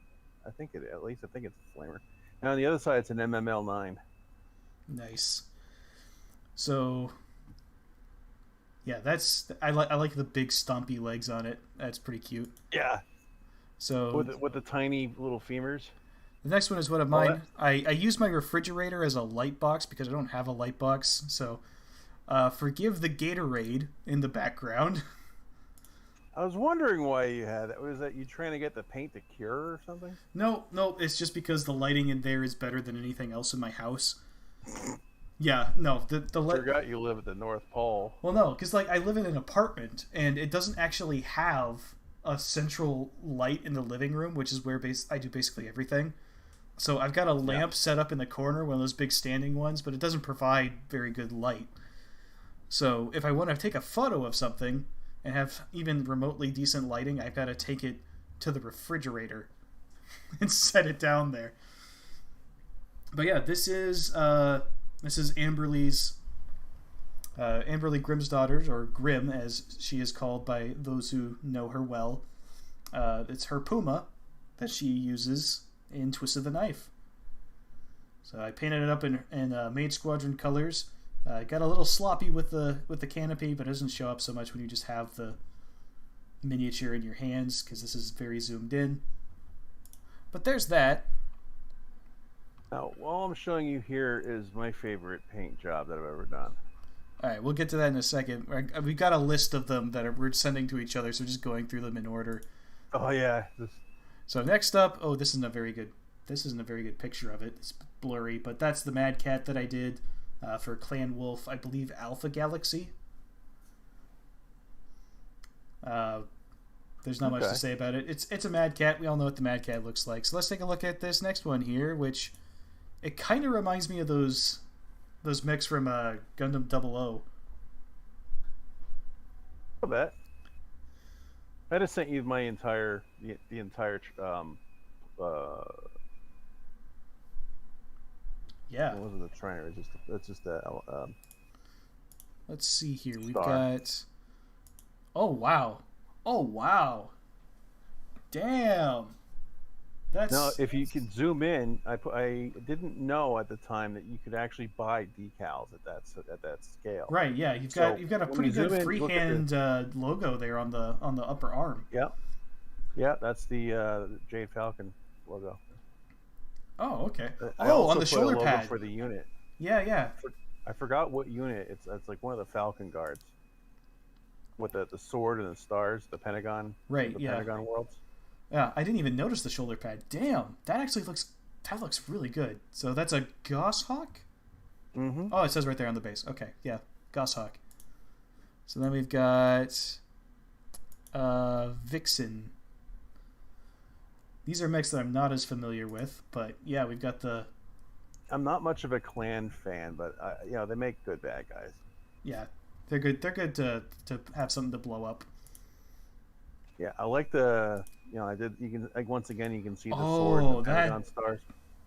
I think it's a flamer. And on the other side, it's an MML9. Nice. So, yeah, I like the big stompy legs on it. That's pretty cute. Yeah. So with the tiny little femurs. The next one is one of mine. I use my refrigerator as a light box because I don't have a light box. So, forgive the Gatorade in the background. I was wondering why you had that. Was that you trying to get the paint to cure or something? No, it's just because the lighting in there is better than anything else in my house. Yeah, no, the light. Forgot you live at the North Pole. Well, no, because I live in an apartment and it doesn't actually have a central light in the living room, which is where I do basically everything. So I've got a lamp set up in the corner, one of those big standing ones, but it doesn't provide very good light. So if I want to take a photo of something and have even remotely decent lighting, I've got to take it to the refrigerator and set it down there. But yeah, this is Amberly's Amberly Grimsdottir, or Grim as she is called by those who know her well. It's her Puma that she uses in Twist of the Knife. So I painted it up in Mage Squadron colors. Got a little sloppy with the canopy, but it doesn't show up so much when you just have the miniature in your hands, because this is very zoomed in. But there's that. Now, all I'm showing you here is my favorite paint job that I've ever done. All right, we'll get to that in a second. We've got a list of them that we're sending to each other, so just going through them in order. Oh yeah. So next up, this isn't a very good picture of it. It's blurry, but that's the Mad Cat that I did for Clan Wolf, I believe Alpha Galaxy. There's not much to say about it. It's a Mad Cat. We all know what the Mad Cat looks like. So let's take a look at this next one here, which it kind of reminds me of those mechs from Gundam 00. I bet. I just sent you the entire yeah. It wasn't a trainer. It's just a. Let's see here. We've got. Oh wow! Damn. That's... Now, if you can zoom in, I didn't know at the time that you could actually buy decals at that scale. Right. Yeah. You've got a pretty good freehand logo there on the upper arm. Yeah. Yeah. That's the Jade Falcon logo. Oh, okay. I on the shoulder pad for the unit. Yeah. I forgot what unit. It's like one of the Falcon guards with the sword and the stars, the Pentagon. Right. The Pentagon worlds. Yeah, I didn't even notice the shoulder pad. Damn, that actually looks really good. So that's a Goshawk? Mm-hmm. Oh, it says right there on the base. Okay, yeah, Goshawk. So then we've got Vixen. These are mechs that I'm not as familiar with, but yeah, we've got the... I'm not much of a Clan fan, but they make good bad guys. Yeah, they're good. They're good to have something to blow up. Yeah, I like the... I did. You can once again you can see the sword and the Pentagon stars.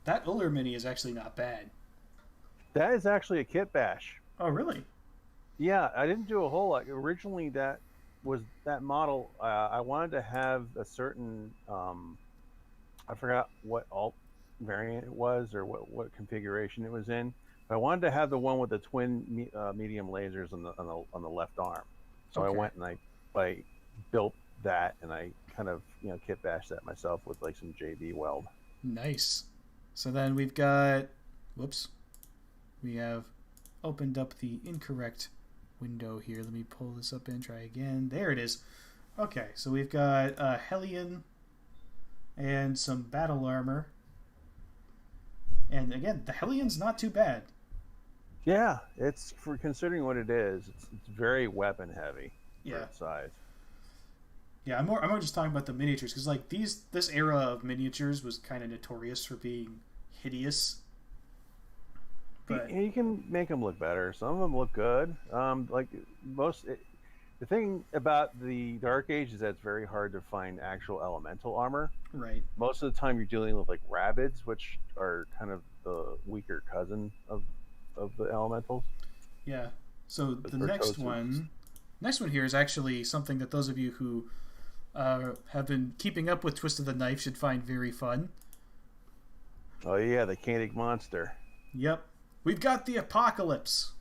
That Uller Mini is actually not bad. That is actually a kit bash. Oh, really? Yeah, I didn't do a whole lot. Originally, that model. I wanted to have a certain. I forgot what alt variant it was or what configuration it was in. But I wanted to have the one with the twin medium lasers on the left arm. So I went and I built that, and I kind of kit bashed that myself with like some JB weld. Nice. So then we've got we have opened up the incorrect window here. Let me pull this up and try again. There it is. Okay, so we've got a Hellion and some battle armor. And again, the Hellion's not too bad. Yeah, it's for considering what it is. It's very weapon heavy for its size. Yeah, I'm more just talking about the miniatures because like this era of miniatures was kind of notorious for being hideous. But you can make them look better. Some of them look good. The thing about the Dark Age is that it's very hard to find actual elemental armor. Right. Most of the time, you're dealing with like rabbits, which are kind of the weaker cousin of the elementals. Yeah. So the next one here is actually something that those of you who have been keeping up with Twist of the Knife should find very fun. Oh yeah, the Canig monster. Yep. We've got the Apocalypse.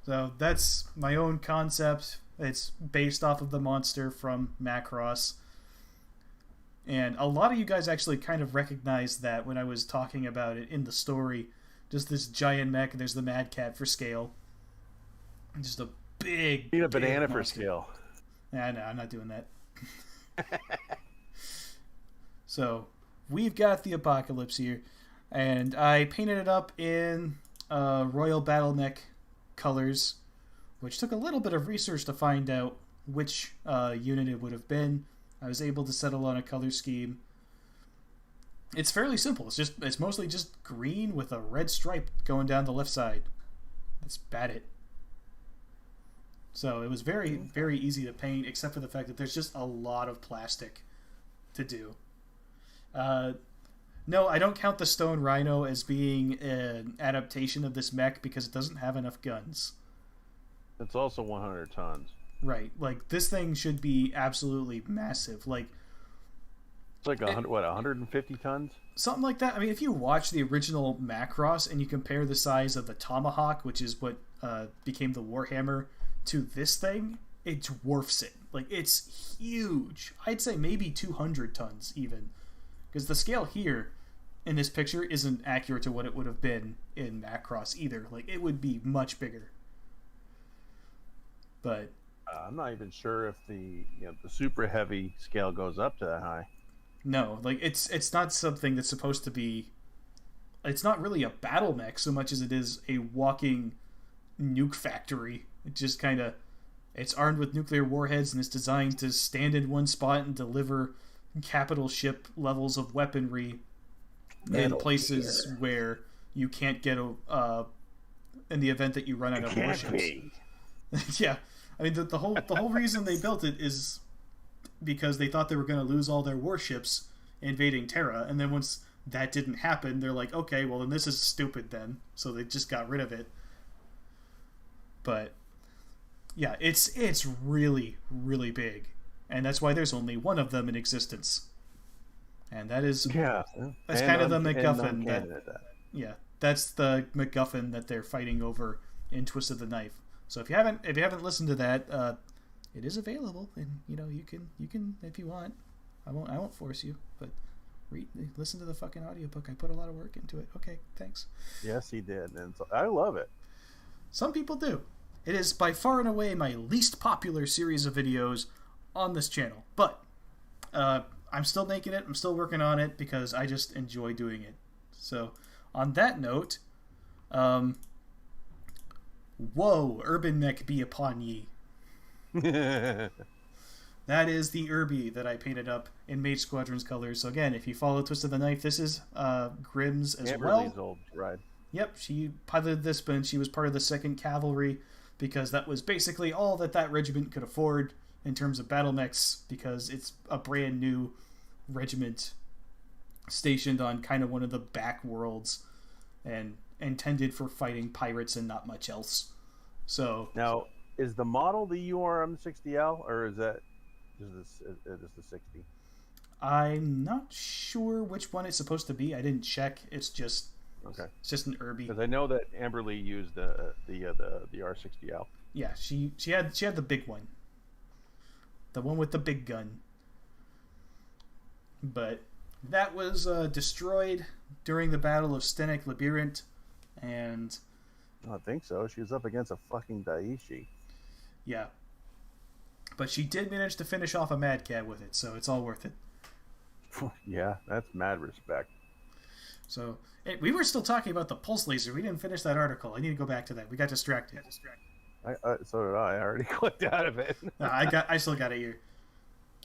So that's my own concept. It's based off of the monster from Macross. And a lot of you guys actually kind of recognized that when I was talking about it in the story. Just this giant mech, and there's the Mad Cat for scale. And just a big... Eat a banana monster. for scale. Yeah, no, I'm not doing that. So, we've got the Apocalypse here. And I painted it up in Royal Battle Mech colors, which took a little bit of research to find out which unit it would have been. I was able to settle on a color scheme. It's fairly simple. It's mostly just green with a red stripe going down the left side. That's about it. So it was very, very easy to paint, except for the fact that there's just a lot of plastic to do. No, I don't count the Stone Rhino as being an adaptation of this mech because it doesn't have enough guns. It's also 100 tons. Right. Like, this thing should be absolutely massive. Like, it's like 150 tons? Something like that. I mean, if you watch the original Macross and you compare the size of the Tomahawk, which is what became the Warhammer, to this thing, it dwarfs it. Like, it's huge. I'd say maybe 200 tons, even. Because the scale here in this picture isn't accurate to what it would have been in Macross either. Like, it would be much bigger. But I'm not even sure if the super heavy scale goes up to that high. No, like it's not something that's supposed to be. It's not really a battle mech so much as it is a walking nuke factory. It just kind of, it's armed with nuclear warheads and it's designed to stand in one spot and deliver capital ship levels of weaponry in places where you can't get in the event that you run out of warships. Yeah, I mean the whole reason they built it is because they thought they were going to lose all their warships invading Terra, and then once that didn't happen, they're like, okay, well then this is stupid then, so they just got rid of it. But yeah, it's really, really big, and that's why there's only one of them in existence, and that is that's kind of the MacGuffin that's the MacGuffin that they're fighting over in Twist of the Knife. So if you haven't listened to that, it is available, and you can if you want. I won't force you, but listen to the fucking audiobook. I put a lot of work into it. Okay, thanks. Yes, he did, and so, I love it. Some people do. It is by far and away my least popular series of videos on this channel, but I'm still making it. I'm still working on it because I just enjoy doing it. So on that note, whoa, Urban Mech be upon ye. That is the Irby that I painted up in Mage Squadron's colors. So again, if you follow Twist of the Knife, this is Grimm's as well. Old ride. Yep, she piloted this, but she was part of the 2nd Cavalry because that was basically all that regiment could afford in terms of battle mechs, because it's a brand new regiment stationed on kind of one of the back worlds and intended for fighting pirates and not much else. So now, is the model the URM-60L, or is this the 60? I'm not sure which one it's supposed to be. I didn't check. It's just It's just an Irby. Because I know that Amberly used the R60L. Yeah, she had the big one, the one with the big gun. But that was destroyed during the Battle of Stenik Labyrinth, and I don't think so. She was up against a fucking Daiichi. Yeah. But she did manage to finish off a Mad Cat with it, so it's all worth it. Yeah, that's mad respect. So, hey, we were still talking about the pulse laser. We didn't finish that article. I need to go back to that. We got distracted. So did I. I already clicked out of it. I still got it here.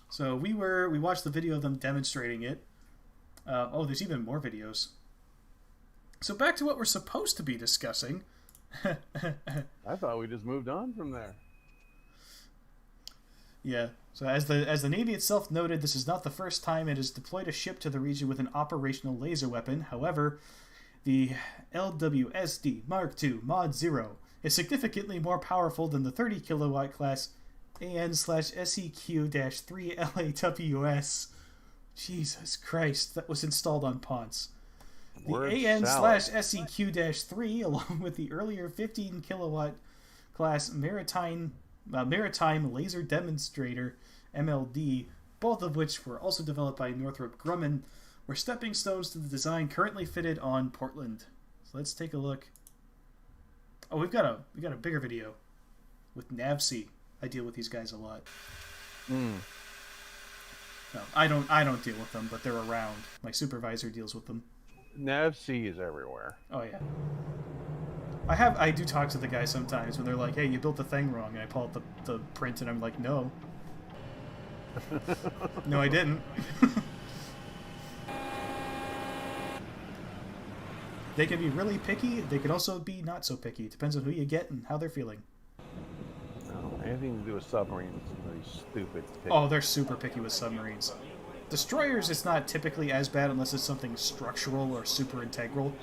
So we watched the video of them demonstrating it. There's even more videos. So back to what we're supposed to be discussing. I thought we just moved on from there. Yeah. So as the Navy itself noted, this is not the first time it has deployed a ship to the region with an operational laser weapon. However, the LWSD Mark II Mod 0 is significantly more powerful than the 30 kilowatt class AN/SEQ-3 LAWS. Jesus Christ, that was installed on Ponce. The AN/SEQ-3, along with the earlier 15 kilowatt class Maritime Laser Demonstrator MLD, both of which were also developed by Northrop Grumman, were stepping stones to the design currently fitted on Portland. So let's take a look. Oh, we got a bigger video with NAVSEA. I deal with these guys a lot. No, I don't deal with them, but they're around. My supervisor deals with them. NAVSEA is everywhere. Oh yeah. I do talk to the guy sometimes when they're like, "Hey, you built the thing wrong," and I pull up the print and I'm like, "No, no, I didn't." They can be really picky. They can also be not so picky. It depends on who you get and how they're feeling. No, anything to do with submarines is really stupid. Oh, they're super picky with submarines. Destroyers, it's not typically as bad unless it's something structural or super integral.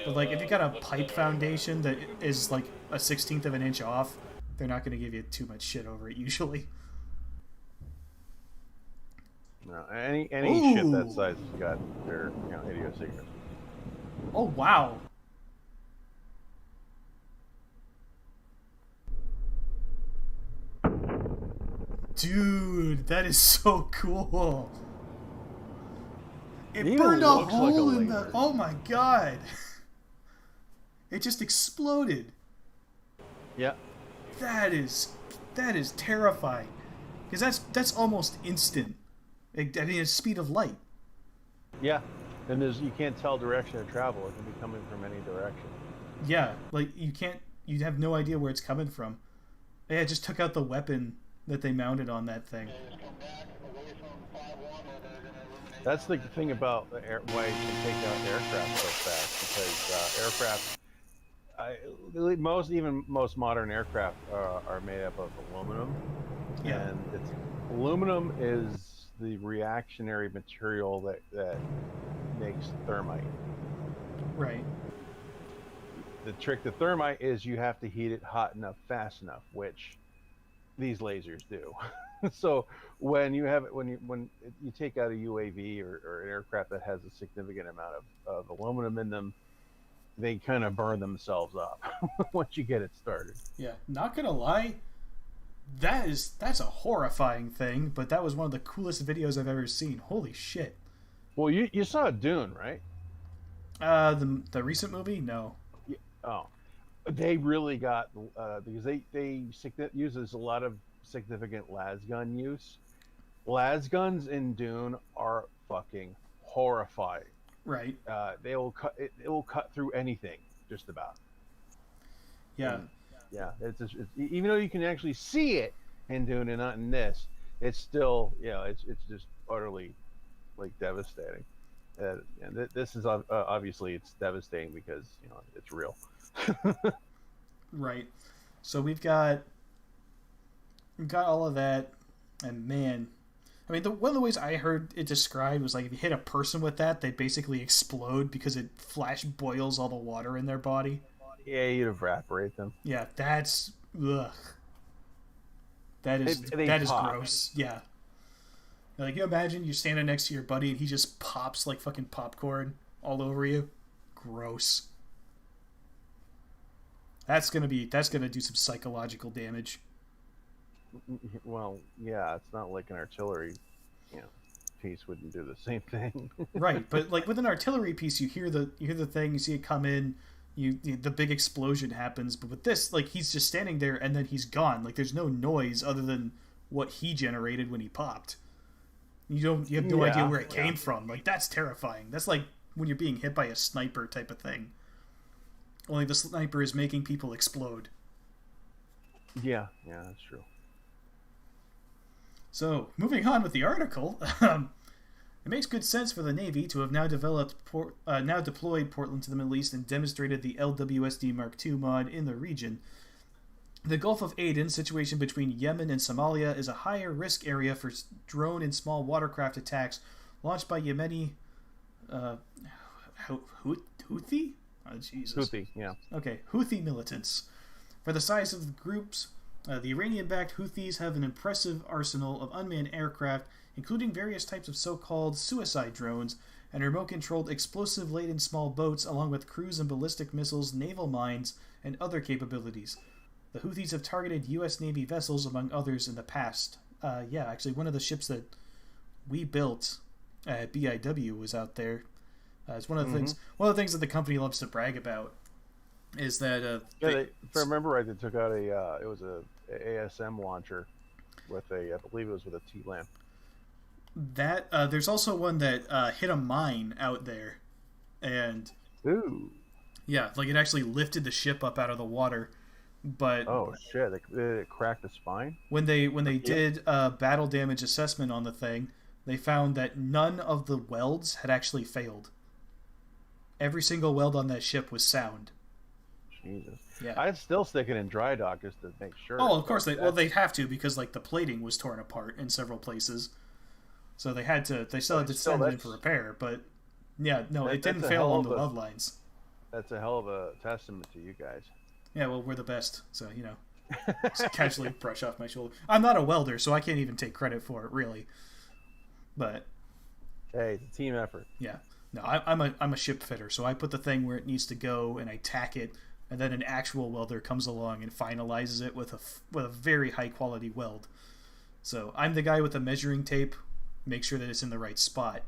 But like, if you got a pipe foundation that is like a 1/16 of an inch off, they're not going to give you too much shit over it usually. No, any shit that size has got their idiosyncrasies. Oh wow! Dude, that is so cool. It burned a hole in the... Oh my god. It just exploded. Yeah. That is terrifying. Because that's almost instant. I mean, it's speed of light. Yeah. And you can't tell direction of travel. It can be coming from any direction. Yeah, like you have no idea where it's coming from. Yeah, it just took out the weapon that they mounted on that thing. That's the thing about why you can take out aircraft so fast, because most modern aircraft are made up of aluminum. Yeah. And aluminum is the reactionary material that makes thermite. Right. The trick to thermite is you have to heat it hot enough, fast enough, which these lasers do. So when you take out a UAV or an aircraft that has a significant amount of aluminum in them, they kind of burn themselves up once you get it started. Yeah, not gonna lie, that's a horrifying thing, but that was one of the coolest videos I've ever seen. Holy shit. Well, you saw Dune, right? The recent movie? No. Yeah. Oh, they really got because they uses a lot of significant lasgun use. Lasguns in Dune are fucking horrifying. Right. It will cut through anything, just about. Yeah. And, yeah. It's even though you can actually see it in Dune and not in this, it's still it's just utterly like devastating. And this is obviously it's devastating because it's real. Right. So we've got all of that, and man, I mean, one of the ways I heard it described was like if you hit a person with that, they basically explode because it flash boils all the water in their body. Yeah, you'd evaporate them. Yeah, that's ugh. That is gross. Yeah. Like, you imagine you're standing next to your buddy and he just pops like fucking popcorn all over you. Gross. That's gonna do some psychological damage. Well, yeah, it's not like an artillery, piece wouldn't do the same thing. Right, but like with an artillery piece, you hear the thing, you see it come in, the big explosion happens. But with this, like, he's just standing there and then he's gone. Like, there's no noise other than what he generated when he popped. You have no idea where it came from. Like, that's terrifying. That's like when you're being hit by a sniper type of thing. Only the sniper is making people explode. Yeah, that's true. So, moving on with the article, it makes good sense for the Navy to have now deployed Portland to the Middle East and demonstrated the LWSD Mark II mod in the region. The Gulf of Aden, situation between Yemen and Somalia, is a higher risk area for drone and small watercraft attacks launched by Yemeni Houthi? Oh, Jesus. Houthi, yeah. Okay, Houthi militants. For the size of the groups, the Iranian-backed Houthis have an impressive arsenal of unmanned aircraft, including various types of so-called suicide drones and remote-controlled explosive-laden small boats, along with cruise and ballistic missiles, naval mines, and other capabilities. The Houthis have targeted U.S. Navy vessels, among others, in the past. Actually, one of the ships that we built at BIW was out there. It's one of the things that the company loves to brag about is that if I remember right, they took out it was a ASM launcher with I believe it was with a T-LAM. That there's also one that hit a mine out there, and yeah, like it actually lifted the ship up out of the water. But oh shit! It cracked the spine. When they did a battle damage assessment on the thing, they found that none of the welds had actually failed. Every single weld on that ship was sound. Jesus. Yeah. I'd still stick it in dry dock just to make sure. Oh, of course they'd have to, because like the plating was torn apart in several places, so they still had to send it in for repair. But yeah, no, it didn't fail on the weld lines. That's a hell of a testament to you guys. Yeah, well, we're the best, so just casually brush off my shoulder. I'm not a welder, so I can't even take credit for it, really. But hey, it's a team effort. Yeah, no, I'm a ship fitter, so I put the thing where it needs to go and I tack it, and then an actual welder comes along and finalizes it with a very high quality weld. So I'm the guy with the measuring tape, make sure that it's in the right spot.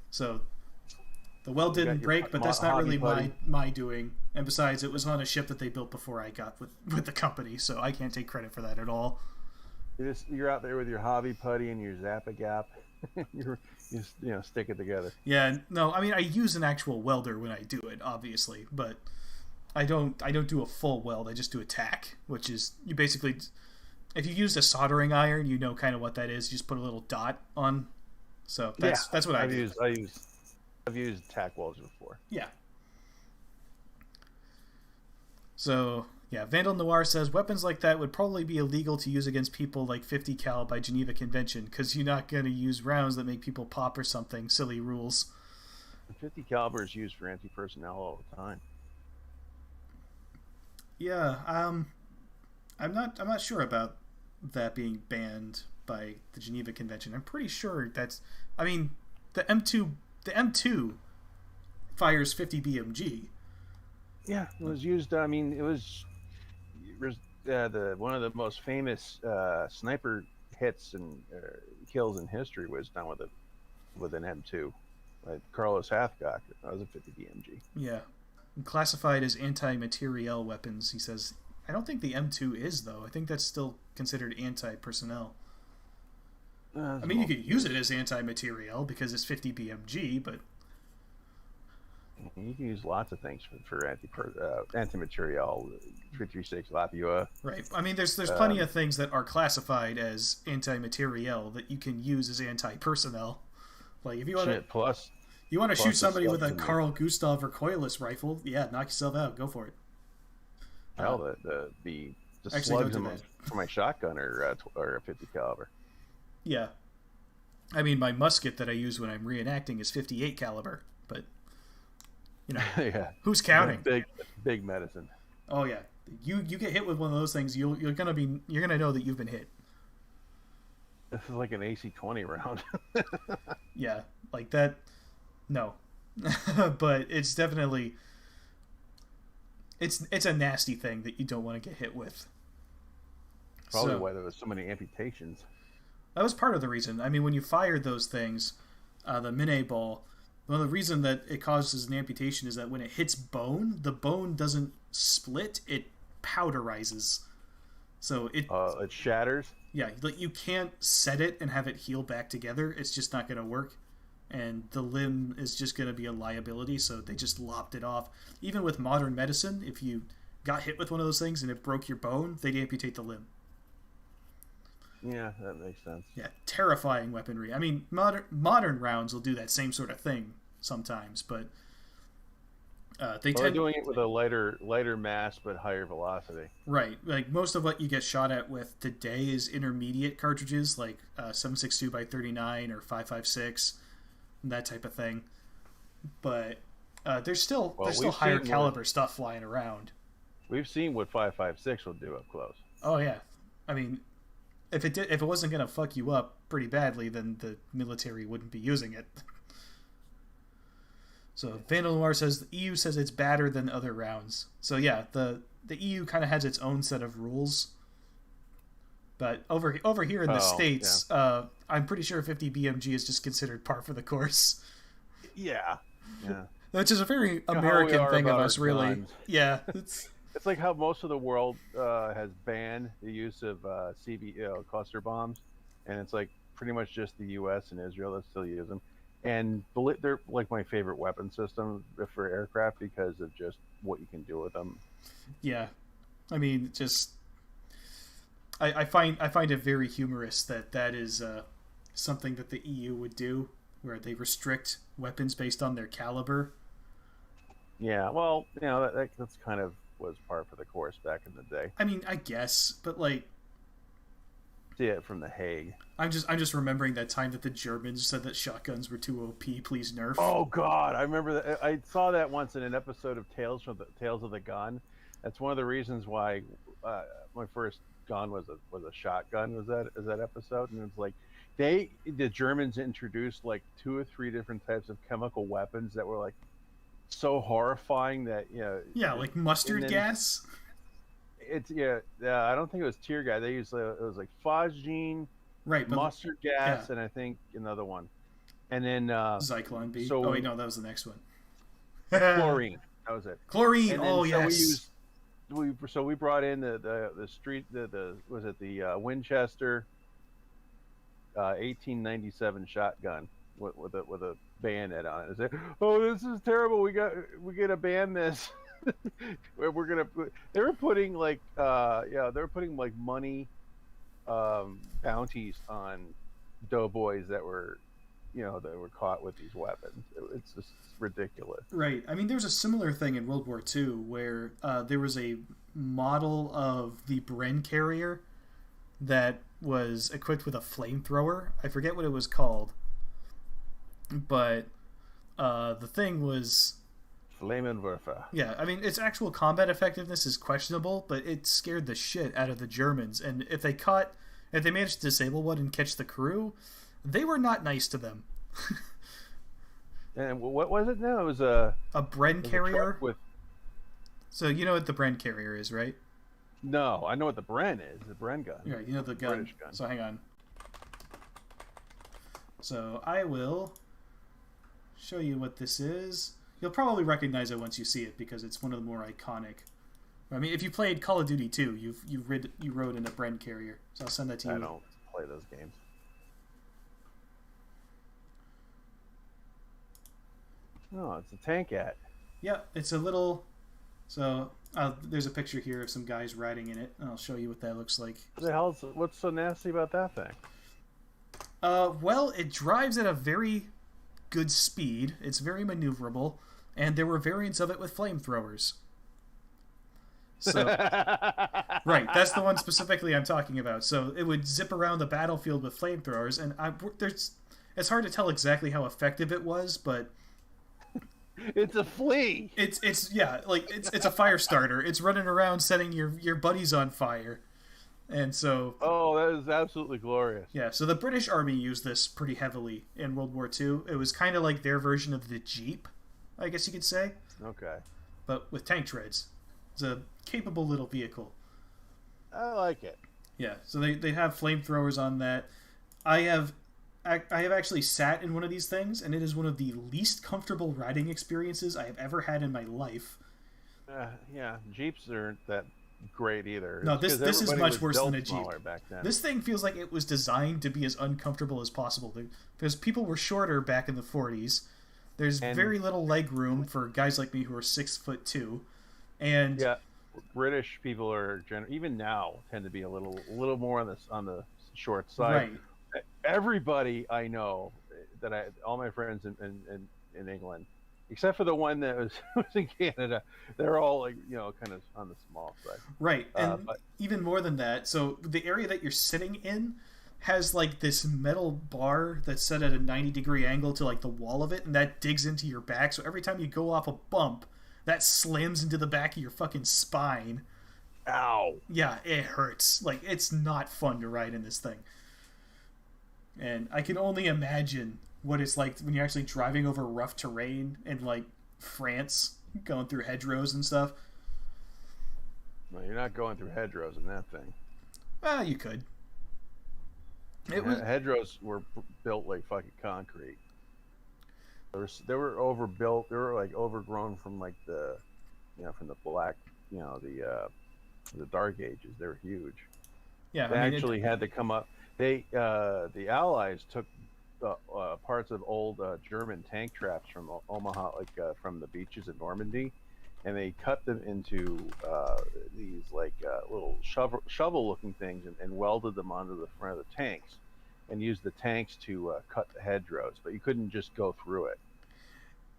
So the weld didn't break, but that's not really my doing. And besides, it was on a ship that they built before I got with the company, so I can't take credit for that at all. You're out there with your hobby putty and your Zap-A-Gap. you stick it together. Yeah, no, I mean I use an actual welder when I do it, obviously, but I don't do a full weld. I just do a tack, which is you basically, if you used a soldering iron, you know kind of what that is. You just put a little dot on. So that's what I do. I've used tack welds before. Yeah. So yeah, Vandal Noir says weapons like that would probably be illegal to use against people like 50 cal by Geneva Convention, because you're not going to use rounds that make people pop or something. Silly rules. 50 caliber is used for anti-personnel all the time. Yeah, I'm not sure about that being banned by the Geneva Convention. I'm pretty sure the M2 fires 50 BMG. Yeah, it was used. I mean, it was one of the most famous sniper hits and kills in history was done with an M2. Like Carlos Hathcock, that was a 50 BMG. Yeah, classified as anti-materiel weapons. He says, I don't think the M2 is though. I think that's still considered anti-personnel. I mean, you could use it as anti-materiel because it's 50 BMG, but you can use lots of things for anti-materiel, 336 Lapua. Right. I mean, there's plenty of things that are classified as anti-materiel that you can use as anti-personnel. Like if you want to shoot somebody with a Carl Gustav recoilless rifle, yeah, knock yourself out. Go for it. Hell, the slugs for my shotgun are a 50 caliber. Yeah. I mean, my musket that I use when I'm reenacting is 58 caliber, but yeah. Who's counting? Big medicine. Oh yeah. You get hit with one of those things, you're gonna know that you've been hit. This is like an AC-20 round. Yeah, like that. No, but it's definitely it's a nasty thing that you don't want to get hit with. Probably why there was so many amputations. That was part of the reason. I mean, when you fired those things, the Mine ball, Well, the reason that it causes an amputation is that when it hits bone, the bone doesn't split; it powderizes. So it shatters. Yeah, like you can't set it and have it heal back together. It's just not going to work, and the limb is just going to be a liability. So they just lopped it off. Even with modern medicine, if you got hit with one of those things and it broke your bone, they'd amputate the limb. Yeah, that makes sense. Yeah, terrifying weaponry. I mean, modern rounds will do that same sort of thing sometimes, but they're doing it with a lighter mass but higher velocity. Right. Like most of what you get shot at with today is intermediate cartridges, like 7.62x39 or 5.56, that type of thing. But there's still higher caliber stuff flying around. We've seen what 5.56 will do up close. Oh yeah, I mean, if it wasn't going to fuck you up pretty badly, then the military wouldn't be using it. So Vandal Noir says the EU says it's badder than other rounds. So yeah, the EU kind of has its own set of rules. But over here in the States, yeah. I'm pretty sure 50 BMG is just considered par for the course. Yeah. Which is a very American thing of us, really. Guns. Yeah. It's like how most of the world has banned the use of cluster bombs, and it's like pretty much just the U.S. and Israel that still use them. And they're like my favorite weapon system for aircraft because of just what you can do with them. Yeah, I mean, just I find it very humorous that is something that the EU would do, where they restrict weapons based on their caliber. Yeah, well, that's kind of was par for the course back in the day. I mean, I guess, but like, see it from The Hague. I'm just remembering that time that the Germans said that shotguns were too OP. Please nerf. Oh God, I remember that. I saw that once in an episode of Tales of the Gun. That's one of the reasons why my first gun was a shotgun. Was that episode? And it's like the Germans introduced like 2 or 3 different types of chemical weapons that were like so horrifying that like mustard gas. It's I don't think it was tear gas. They used it was like phosgene, right? Mustard gas, and I think another one, and then Zyklon B. So, wait, no, that was the next one. Chlorine. That was it. Chlorine. Yes. We brought in the Winchester 1897 shotgun with a bayonet on it. I said, "Oh, this is terrible. We gotta ban this." They were putting like money bounties on doughboys that were caught with these weapons. It's just ridiculous. Right. I mean, there was a similar thing in World War II where there was a model of the Bren carrier that was equipped with a flamethrower. I forget what it was called, but the thing was Flammenwerfer. Yeah, I mean, its actual combat effectiveness is questionable, but it scared the shit out of the Germans. And if they managed to disable one and catch the crew, they were not nice to them. And what was it now? It was a Bren carrier. So you know what the Bren carrier is, right? No, I know what the Bren is. The Bren gun. Right, you know the gun. British gun. So hang on. So I will show you what this is. You'll probably recognize it once you see it because it's one of the more iconic. I mean, if you played Call of Duty 2, you rode in a Bren carrier. So I'll send that to you. I don't play those games. Oh, it's a tankat. Yeah, it's a little. So there's a picture here of some guys riding in it, and I'll show you what that looks like. What's so nasty about that thing? Well, it drives at a very good speed. It's very maneuverable, and there were variants of it with flamethrowers. So, right, that's the one specifically I'm talking about. So it would zip around the battlefield with flamethrowers, and it's hard to tell exactly how effective it was, but it's a flea. It's a fire starter. It's running around setting your buddies on fire. And so... Oh, that is absolutely glorious. Yeah, so the British Army used this pretty heavily in World War II. It was kind of like their version of the Jeep, I guess you could say. Okay. But with tank treads. It's a capable little vehicle. I like it. Yeah, so they have flamethrowers on that. I have I have actually sat in one of these things, and it is one of the least comfortable riding experiences I have ever had in my life. Yeah, Jeeps aren't that great either. No, this is much worse than a Jeep. Back then. This thing feels like it was designed to be as uncomfortable as possible, because people were shorter back in the 40s. There's very little leg room for guys like me who are 6'2", and yeah, British people are even now tend to be a little more on the short side. Right. Everybody I know all my friends in England, except for the one that was in Canada, they're all like, kind of on the small side. Right, and even more than that, so the area that you're sitting in has like this metal bar that's set at a 90-degree angle to like the wall of it, and that digs into your back. So every time you go off a bump, that slams into the back of your fucking spine. Ow. Yeah, it hurts. Like, it's not fun to ride in this thing. And I can only imagine what it's like when you're actually driving over rough terrain in like France, going through hedgerows and stuff. Well, you're not going through hedgerows in that thing. Well, you could. Hedgerows were built like fucking concrete. They were overbuilt. They were like overgrown from like from the black, the Dark Ages. They were huge. Yeah, they actually had to come up. The Allies took parts of old German tank traps from Omaha, from the beaches in Normandy, and they cut them into these little shovel-looking things and welded them onto the front of the tanks, and used the tanks to cut the hedgerows. But you couldn't just go through it.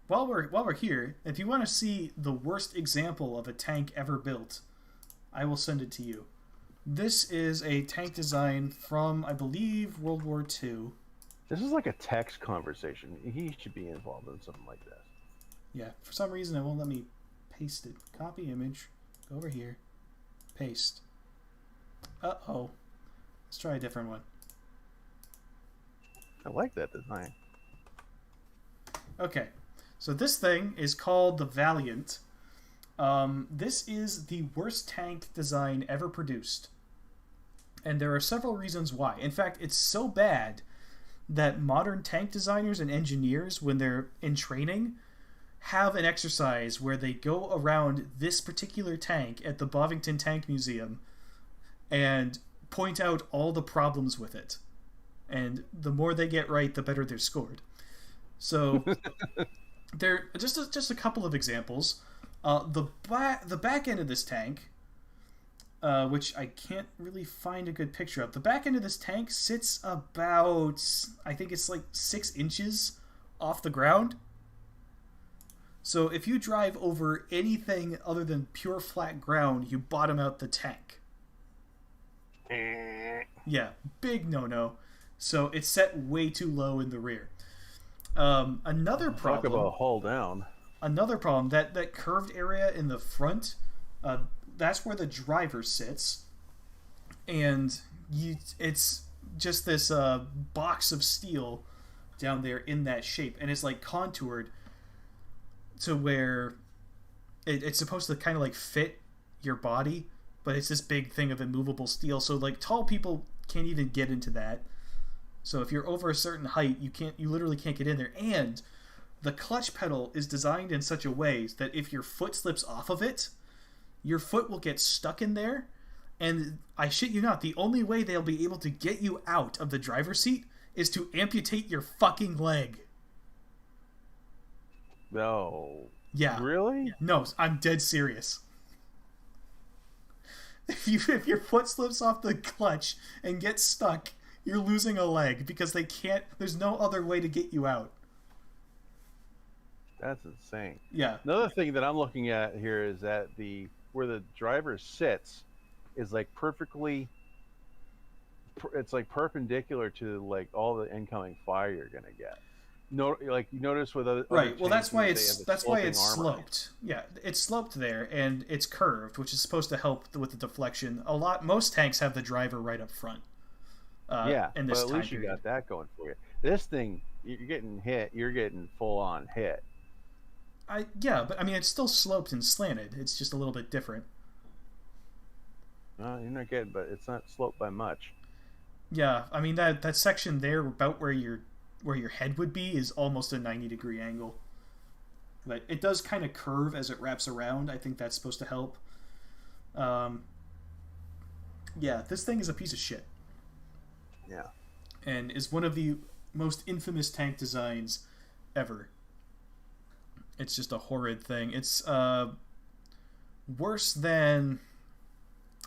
While we're here, if you want to see the worst example of a tank ever built, I will send it to you. This is a tank design from, I believe, World War II. This is like a text conversation. He should be involved in something like this. Yeah, for some reason it won't let me paste it. Copy image. Go over here. Paste. Uh-oh. Let's try a different one. I like that design. Okay. So this thing is called the Valiant. This is the worst tank design ever produced. And there are several reasons why. In fact, it's so bad that modern tank designers and engineers, when they're in training, have an exercise where they go around this particular tank at the Bovington Tank Museum and point out all the problems with it. And the more they get right, the better they're scored. So there just a couple of examples. The back end of this tank, which I can't really find a good picture of. The back end of this tank sits about, I think it's like 6 inches off the ground. So if you drive over anything other than pure flat ground, you bottom out the tank. Yeah, big no-no. So it's set way too low in the rear. Another problem. Talk about hull down. Another problem, that curved area in the front, that's where the driver sits, and it's just this box of steel down there in that shape, and it's like contoured to where it's supposed to kind of like fit your body, but it's this big thing of immovable steel, so like tall people can't even get into that. So if you're over a certain height, you literally can't get in there. And the clutch pedal is designed in such a way that if your foot slips off of it, your foot will get stuck in there. And I shit you not, the only way they'll be able to get you out of the driver's seat is to amputate your fucking leg. No. Yeah. Really? No, I'm dead serious. If your foot slips off the clutch and gets stuck, you're losing a leg because there's no other way to get you out. That's insane. Yeah. Another thing that I'm looking at here is that where the driver sits is like it's like perpendicular to like all the incoming fire you're gonna get. No, like you notice with other right. Well, that's why it's armor. sloped. Yeah, it's sloped there and it's curved, which is supposed to help with the deflection. Most tanks have the driver right up front. Yeah, in this but at least you got that going for you. This thing, you're getting hit. You're getting full on hit. But I mean, it's still sloped and slanted. It's just a little bit different. You're not getting, but it's not sloped by much. Yeah, I mean that section there about where your head would be is almost a 90-degree angle. But it does kind of curve as it wraps around. I think that's supposed to help. Yeah, this thing is a piece of shit. Yeah. And is one of the most infamous tank designs ever. It's just a horrid thing. It's worse than...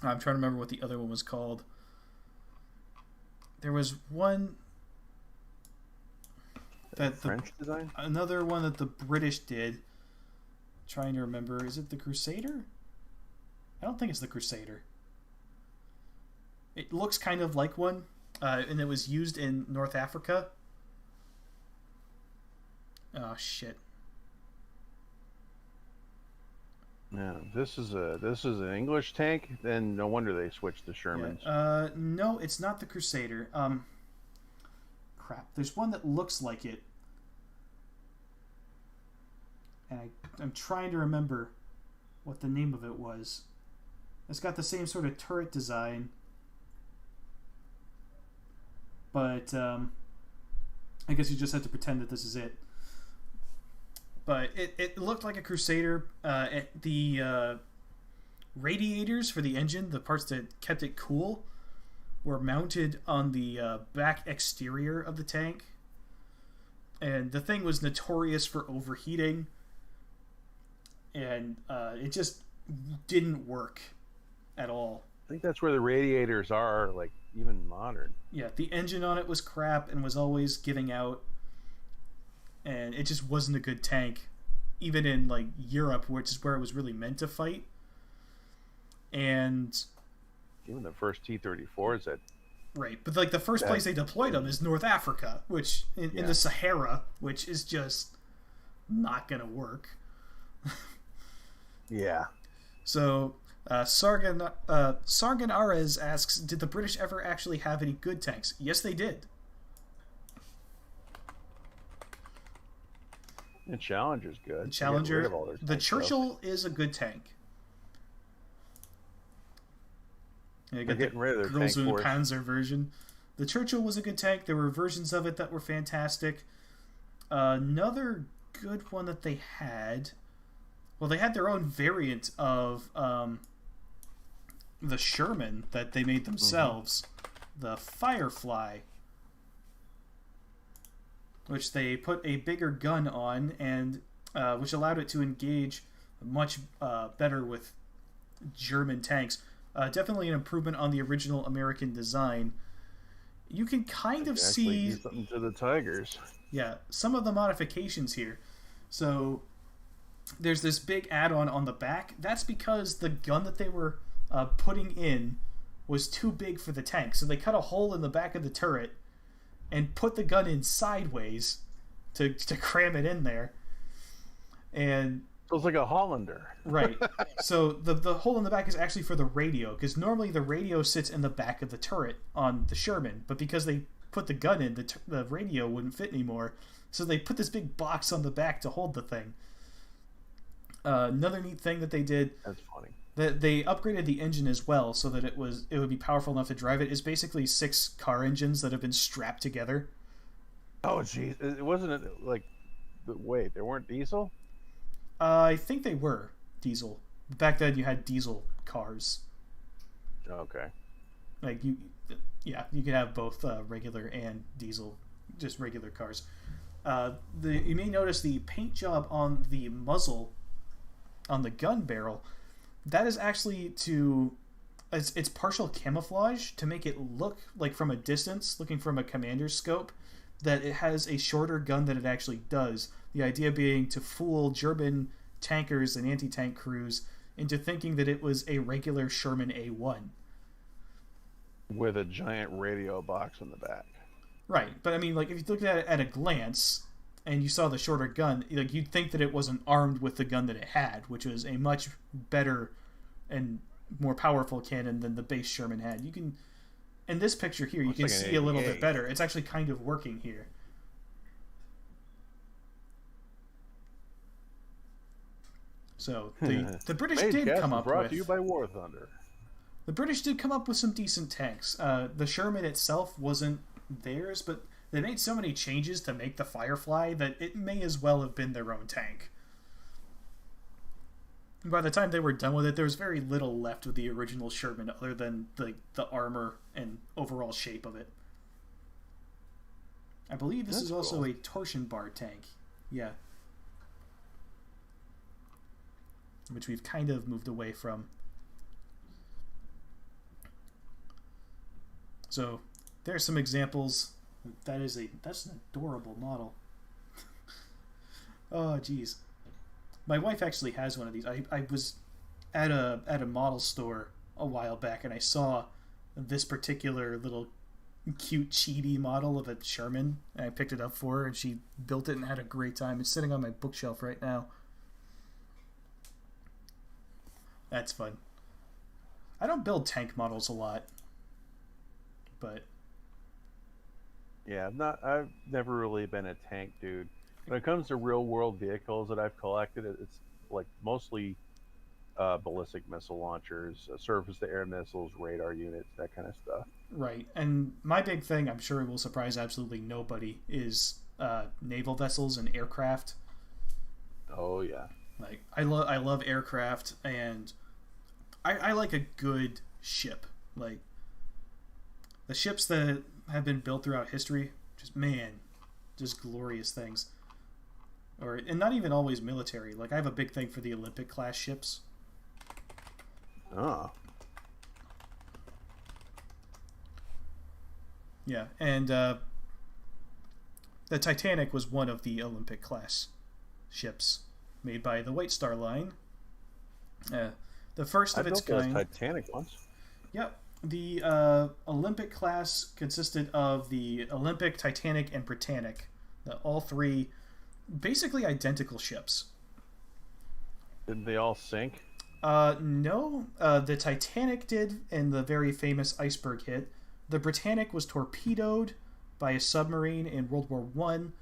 I'm trying to remember what the other one was called. There was one... that French design? Another one that the British did. Trying to remember. Is it the Crusader? I don't think it's the Crusader. It looks kind of like one, and it was used in North Africa. Oh shit! Yeah, this is an English tank. Then no wonder they switched to Shermans. Yeah. No, it's not the Crusader. Crap. There's one that looks like it, and I'm trying to remember what the name of it was. It's got the same sort of turret design. But I guess you just have to pretend that this is it. But it looked like a Crusader. The radiators for the engine, the parts that kept it cool, were mounted on the back exterior of the tank. And the thing was notorious for overheating. And it just didn't work at all. I think that's where the radiators are, like, even modern. Yeah, the engine on it was crap and was always giving out, and it just wasn't a good tank, even in like Europe, which is where it was really meant to fight. And even the first T-34s that right, but like the first place they deployed them is North Africa, which in the Sahara, which is just not gonna work. Yeah. So Sargon Ares asks, did the British ever actually have any good tanks? Yes, they did. The Challenger's good. The Challenger, the Churchill is a good tank. Yeah, They're getting rid of their tank force. Panzer version. The Churchill was a good tank. There were versions of it that were fantastic. Another good one that they had... Well, they had their own variant of the Sherman that they made themselves. Mm-hmm. The Firefly. Which they put a bigger gun on, and which allowed it to engage much better with German tanks. Definitely an improvement on the original American design. You can kind of see... do something to the Tigers. Yeah, some of the modifications here. So... There's this big add-on on the back. That's because the gun that they were putting in was too big for the tank. So they cut a hole in the back of the turret and put the gun in sideways to cram it in there. And so it's like a Hollander. Right. So the hole in the back is actually for the radio, because normally the radio sits in the back of the turret on the Sherman. But because they put the gun in, the radio wouldn't fit anymore. So they put this big box on the back to hold the thing. Another neat thing that they did, that's funny, that they upgraded the engine as well so that it would be powerful enough to drive it. Is basically 6 car engines that have been strapped together. Oh geez, it wasn't like, wait, they weren't diesel? I think they were diesel. Back then you had diesel cars. Okay. Like you could have both regular and diesel, just regular cars. You may notice the paint job on the muzzle on the gun barrel, that is actually it's partial camouflage to make it look like from a distance, looking from a commander's scope, that it has a shorter gun than it actually does. The idea being to fool German tankers and anti-tank crews into thinking that it was a regular Sherman A1. With a giant radio box in the back. Right, but I mean, like, if you looked at it at a glance and you saw the shorter gun, like, you'd think that it wasn't armed with the gun that it had, which was a much better and more powerful cannon than the base Sherman had. You can, in this picture here, you can see a little bit better. It's actually kind of working here. So the British did come up brought with... to you by War Thunder. The British did come up with some decent tanks. The Sherman itself wasn't theirs, but they made so many changes to make the Firefly that it may as well have been their own tank. By the time they were done with it, there was very little left of the original Sherman other than the armor and overall shape of it. I believe this is also a torsion bar tank. Yeah. Which we've kind of moved away from. So, there's some examples. That's an adorable model. Oh, geez. My wife actually has one of these. I was at a model store a while back, and I saw this particular little cute chibi model of a Sherman, and I picked it up for her, and she built it and had a great time. It's sitting on my bookshelf right now. That's fun. I don't build tank models a lot, but yeah, I've never really been a tank dude. When it comes to real world vehicles that I've collected, it's like mostly ballistic missile launchers, surface to air missiles, radar units, that kind of stuff. Right, and my big thing, I'm sure it will surprise absolutely nobody, is naval vessels and aircraft. Oh yeah, like I love aircraft, and I like a good ship. Like the ships that have been built throughout history, just glorious things. And not even always military. Like I have a big thing for the Olympic class ships. Oh. Yeah, and the Titanic was one of the Olympic class ships made by the White Star Line. The first of its kind. Titanic ones. Yep. The Olympic class consisted of the Olympic, Titanic, and Britannic. All three basically identical ships. Didn't they all sink? No. The Titanic did in the very famous iceberg hit. The Britannic was torpedoed by a submarine in World War One,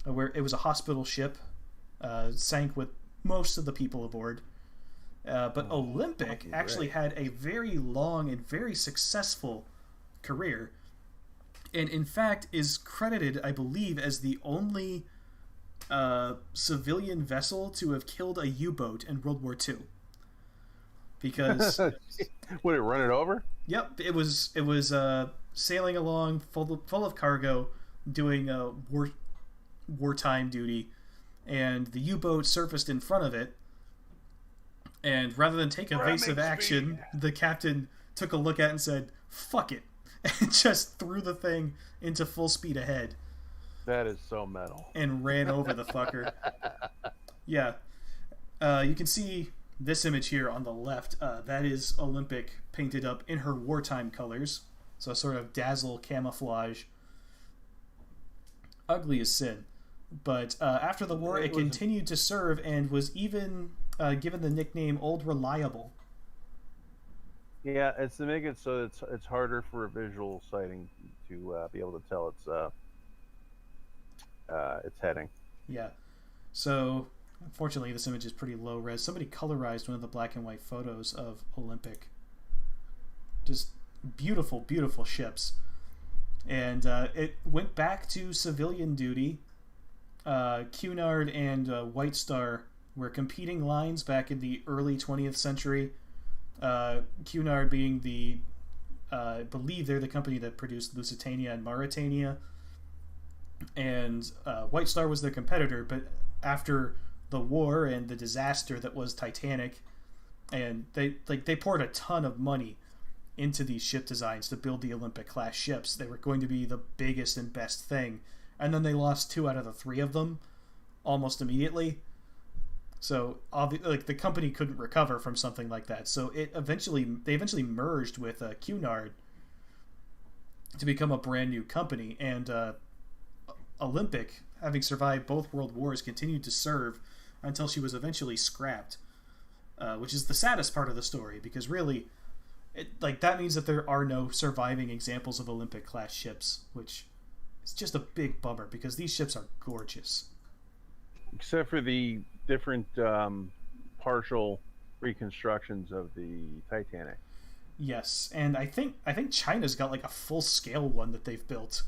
where it was a hospital ship, sank with most of the people aboard. But Olympic actually had a very long and very successful career, and in fact is credited, I believe, as the only civilian vessel to have killed a U-boat in World War II. Because would it run it over? Yep, it was sailing along full of cargo, doing wartime duty, and the U-boat surfaced in front of it. And rather than take evasive action, the captain took a look at it and said, "Fuck it," and just threw the thing into full speed ahead. That is so metal. And ran over the fucker. Yeah. You can see this image here on the left. That is Olympic painted up in her wartime colors. So sort of dazzle camouflage. Ugly as sin. But after the war, it continued to serve and was even given the nickname Old Reliable. Yeah, it's to make it so it's harder for a visual sighting to be able to tell its heading. Yeah. So, unfortunately, this image is pretty low res. Somebody colorized one of the black and white photos of Olympic. Just beautiful, beautiful ships. And it went back to civilian duty. Cunard and White Star were competing lines back in the early 20th century. Cunard being I believe they're the company that produced Lusitania and Mauritania. And White Star was their competitor, but after the war and the disaster that was Titanic, and they poured a ton of money into these ship designs to build the Olympic class ships. They were going to be the biggest and best thing, and then they lost 2 out of the 3 of them almost immediately. So the company couldn't recover from something like that. So they eventually merged with Cunard to become a brand new company. And Olympic, having survived both world wars, continued to serve until she was eventually scrapped, which is the saddest part of the story, because really, that means that there are no surviving examples of Olympic class ships, which is just a big bummer because these ships are gorgeous. Except for the different partial reconstructions of the Titanic. Yes, and I think China's got like a full scale one that they've built.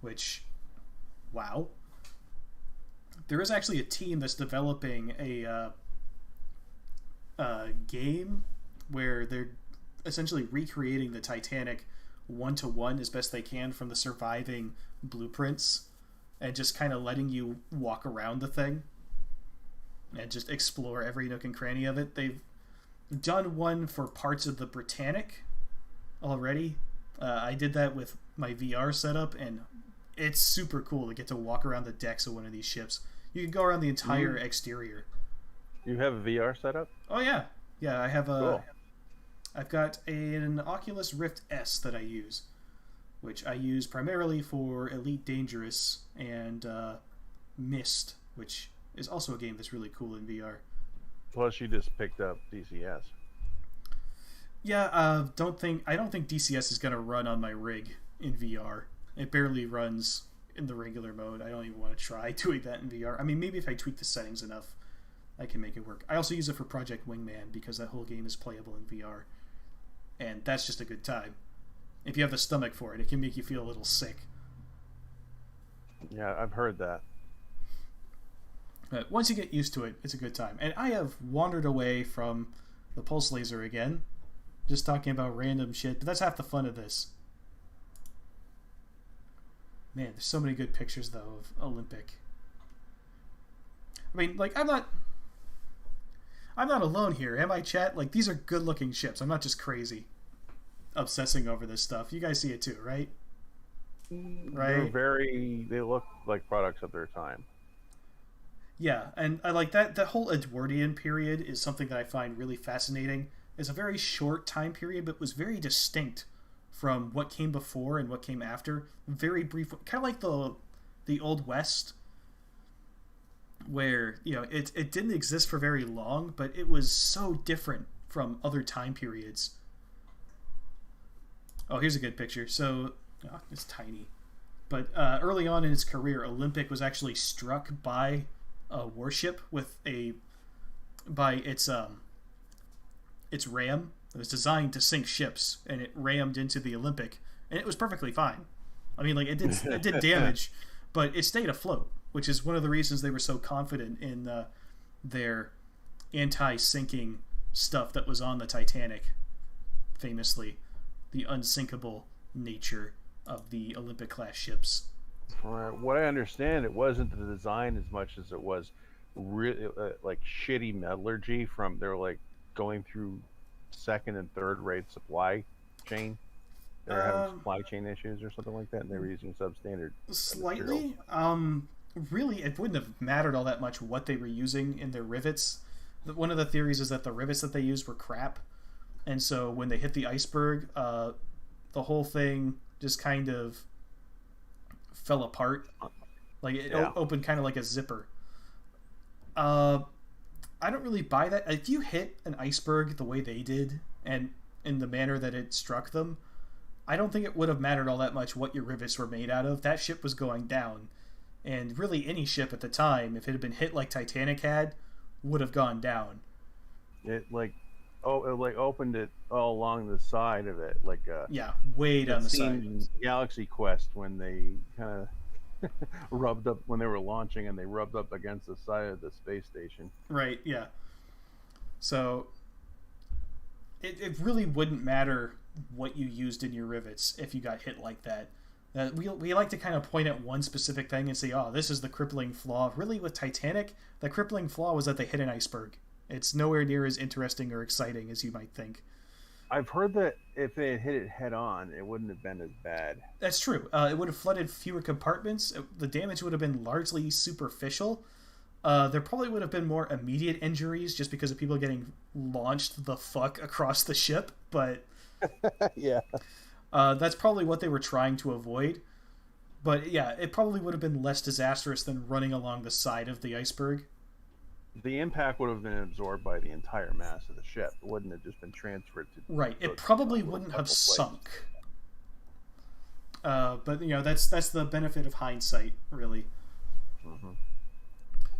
Which, wow. There is actually a team that's developing a game where they're essentially recreating the Titanic 1-to-1 as best they can from the surviving blueprints, and just kind of letting you walk around the thing and just explore every nook and cranny of it. They've done one for parts of the Britannic already. I did that with my VR setup, and it's super cool to get to walk around the decks of one of these ships. You can go around the entire exterior. You have a VR setup? Oh yeah, I have a. Cool. I've got an Oculus Rift S that I use, which I use primarily for Elite Dangerous and Myst, which is also a game that's really cool in VR. Plus, you just picked up DCS. Yeah, I don't think DCS is going to run on my rig in VR. It barely runs in the regular mode. I don't even want to try doing that in VR. I mean, maybe if I tweak the settings enough, I can make it work. I also use it for Project Wingman because that whole game is playable in VR. And that's just a good time. If you have the stomach for it, it can make you feel a little sick. Yeah, I've heard that. But once you get used to it, it's a good time. And I have wandered away from the pulse laser again, just talking about random shit, but that's half the fun of this. Man, there's so many good pictures, though, of Olympic. I mean, like, I'm not alone here, am I, chat? Like, these are good-looking ships. I'm not just crazy obsessing over this stuff. You guys see it too, right? Right? They look like products of their time. Yeah, and I like that whole Edwardian period is something that I find really fascinating. It's a very short time period, but was very distinct from what came before and what came after. Very brief, kind of like the Old West, where, you know, it didn't exist for very long, but it was so different from other time periods. Oh, here's a good picture. So, it's tiny. But early on in its career, Olympic was actually struck by a warship by its ram. It was designed to sink ships, and it rammed into the Olympic, and it was perfectly fine. I mean, like, it did damage, but it stayed afloat, which is one of the reasons they were so confident in their anti-sinking stuff that was on the Titanic. Famously, the unsinkable nature of the Olympic class ships. From what I understand, it wasn't the design as much as it was really like shitty metallurgy. They were like going through second and third rate supply chain. They were having supply chain issues or something like that, and they were using substandard slightly. Really, it wouldn't have mattered all that much what they were using in their rivets. One of the theories is that the rivets that they used were crap, and so when they hit the iceberg, the whole thing just kind of fell apart. Like, it opened kind of like a zipper. I don't really buy that. If you hit an iceberg the way they did, and in the manner that it struck them, I don't think it would have mattered all that much what your rivets were made out of. That ship was going down. And really any ship at the time, if it had been hit like Titanic had, would have gone down. It opened it all along the side of it, like way down the side. Galaxy Quest, when they kind of rubbed up when they were launching, and they rubbed up against the side of the space station. Right. Yeah. So it really wouldn't matter what you used in your rivets if you got hit like that. We like to kind of point at one specific thing and say, oh, this is the crippling flaw. Really, with Titanic, the crippling flaw was that they hit an iceberg. It's nowhere near as interesting or exciting as you might think. I've heard that if they had hit it head on, it wouldn't have been as bad. That's true. It would have flooded fewer compartments. The damage would have been largely superficial. There probably would have been more immediate injuries just because of people getting launched the fuck across the ship, but yeah. That's probably what they were trying to avoid. But yeah, it probably would have been less disastrous than running along the side of the iceberg. The impact would have been absorbed by the entire mass of the ship. It wouldn't have just been transferred to... Right, it probably wouldn't have sunk. But, you know, that's the benefit of hindsight, really. Mm-hmm.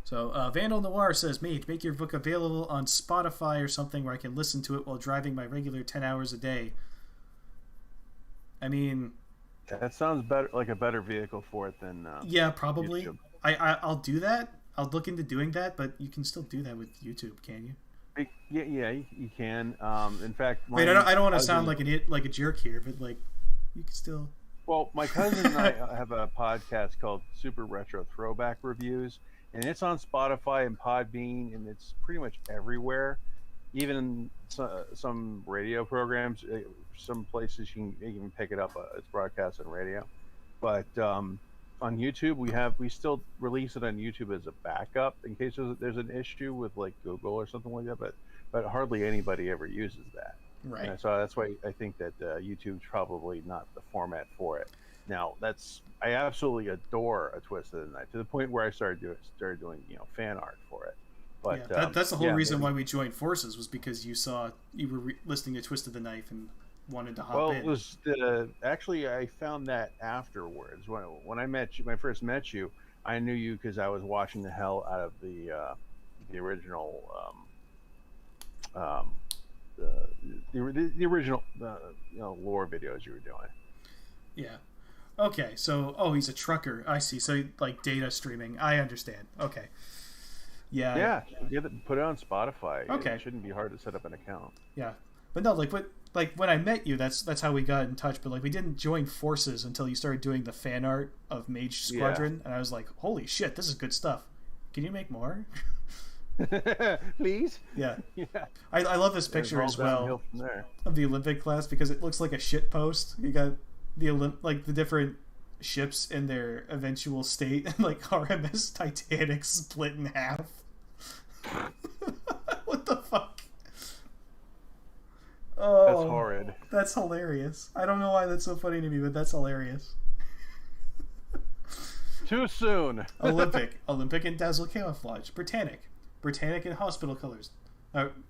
So Vandal Noir says, Mage, make your book available on Spotify or something where I can listen to it while driving my regular 10 hours a day. I mean... That sounds better, like a better vehicle for it than yeah, probably. YouTube. I'll do that. I'll look into doing that, but you can still do that with YouTube, can you? Yeah, you can. In fact, I don't want to sound like a jerk here, but like, you can still. Well, my cousin and I have a podcast called Super Retro Throwback Reviews, and it's on Spotify and Podbean, and it's pretty much everywhere. Even in some radio programs, some places you can even pick it up. It's broadcast on radio, but on YouTube we still release it on YouTube as a backup in case there's an issue with like Google or something like that. But hardly anybody ever uses that. Right. And so that's why I think that YouTube's probably not the format for it. Now I absolutely adore A Twist of the Knife to the point where I started doing fan art for it. But yeah, that's the whole reason why we joined forces, was because you were listening to Twist of the Knife and wanted to hop in. Well, it was actually I found that afterwards when I met you, when I first met you, I knew you because I was watching the hell out of the original the original lore videos you were doing. Yeah. Okay. So he's a trucker. I see. So like data streaming. I understand. Okay. Yeah. Yeah, put it on Spotify. Okay. It shouldn't be hard to set up an account. Yeah, but no, like when I met you, that's how we got in touch. But like we didn't join forces until you started doing the fan art of Mage Squadron, and I was like, holy shit, this is good stuff. Can you make more? Please. Yeah. I love this picture as well of the Olympic class because it looks like a shit post. You got the different ships in their eventual state, and like RMS Titanic split in half. What the fuck? Oh, that's horrid. That's hilarious. I don't know why that's so funny to me, but that's hilarious. Too soon. Olympic in dazzle camouflage. Britannic in hospital colors.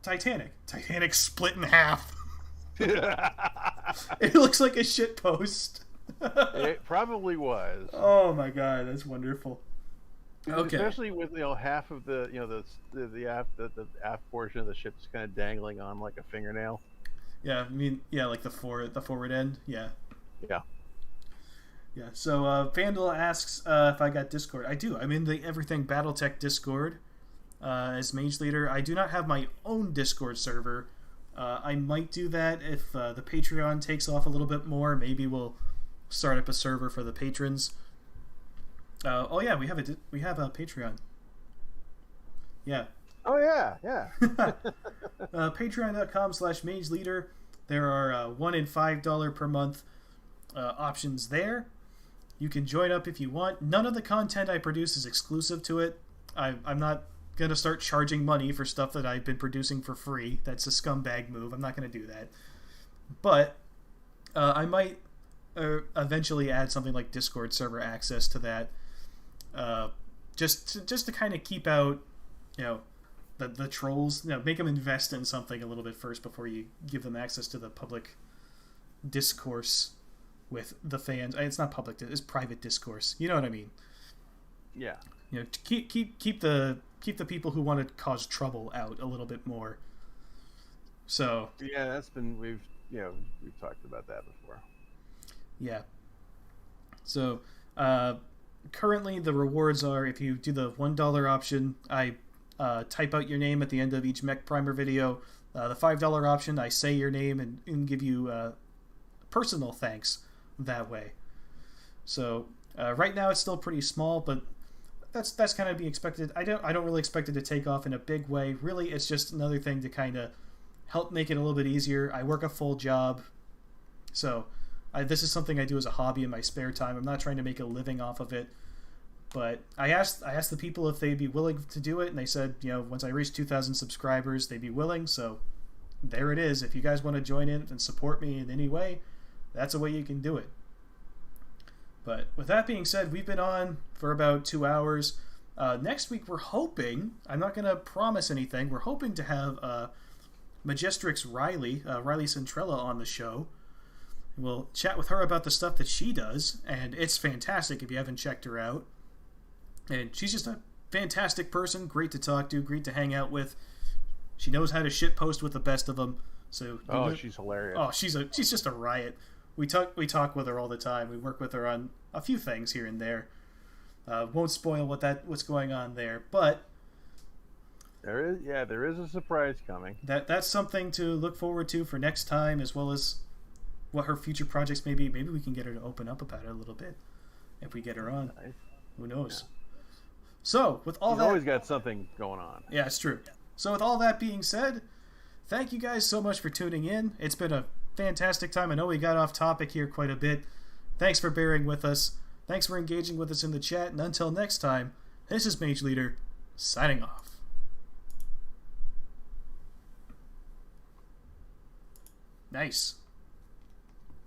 Titanic split in half. It looks like a shit post. It probably was. Oh my god, that's wonderful. Okay. Especially with half of the the aft portion of the ship's kind of dangling on like a fingernail. Yeah, I mean, like the forward end. Yeah. Yeah. Yeah. So Vandal asks if I got Discord. I do. I'm in the Everything BattleTech Discord as Mage Leader. I do not have my own Discord server. I might do that if the Patreon takes off a little bit more. Maybe we'll start up a server for the patrons. We have a Patreon. Yeah. Oh yeah. Patreon.com/MageLeader. There are $1 and $5 per month options there. You can join up if you want. None of the content I produce is exclusive to it. I'm not going to start charging money for stuff that I've been producing for free. That's a scumbag move. I'm not going to do that. But I might eventually add something like Discord server access to that. Just to kind of keep out, the trolls. Make them invest in something a little bit first before you give them access to the public discourse with the fans. It's not public; it's private discourse. You know what I mean? Yeah. To keep the people who want to cause trouble out a little bit more. So yeah, we've talked about that before. Yeah. So currently the rewards are, if you do the $1 option, I type out your name at the end of each Mech Primer video. The $5 option, I say your name and give you personal thanks that way. So right now it's still pretty small, but that's kind of be expected. I don't really expect it to take off in a big way. Really, it's just another thing to kind of help make it a little bit easier. I work a full job, so this is something I do as a hobby in my spare time. I'm not trying to make a living off of it. But I asked the people if they'd be willing to do it, and they said, once I reach 2,000 subscribers, they'd be willing. So there it is. If you guys want to join in and support me in any way, that's a way you can do it. But with that being said, we've been on for about 2 hours. Next week, we're hoping, I'm not going to promise anything, we're hoping to have Majestrix Riley Centrella on the show. We'll chat with her about the stuff that she does, and it's fantastic if you haven't checked her out. And she's just a fantastic person, great to talk to, great to hang out with. She knows how to shitpost with the best of them. So she's hilarious. Oh, she's just a riot. We talk with her all the time. We work with her on a few things here and there. Won't spoil what's going on there, but there is a surprise coming. That's something to look forward to for next time, as well as what her future projects may be. Maybe we can get her to open up about it a little bit if we get her on. Nice. Who knows? Yeah. So with all She's always got something going on. Yeah, it's true. So with all that being said, thank you guys so much for tuning in. It's been a fantastic time. I know we got off topic here quite a bit. Thanks for bearing with us. Thanks for engaging with us in the chat. And until next time, this is Mage Leader, signing off. Nice.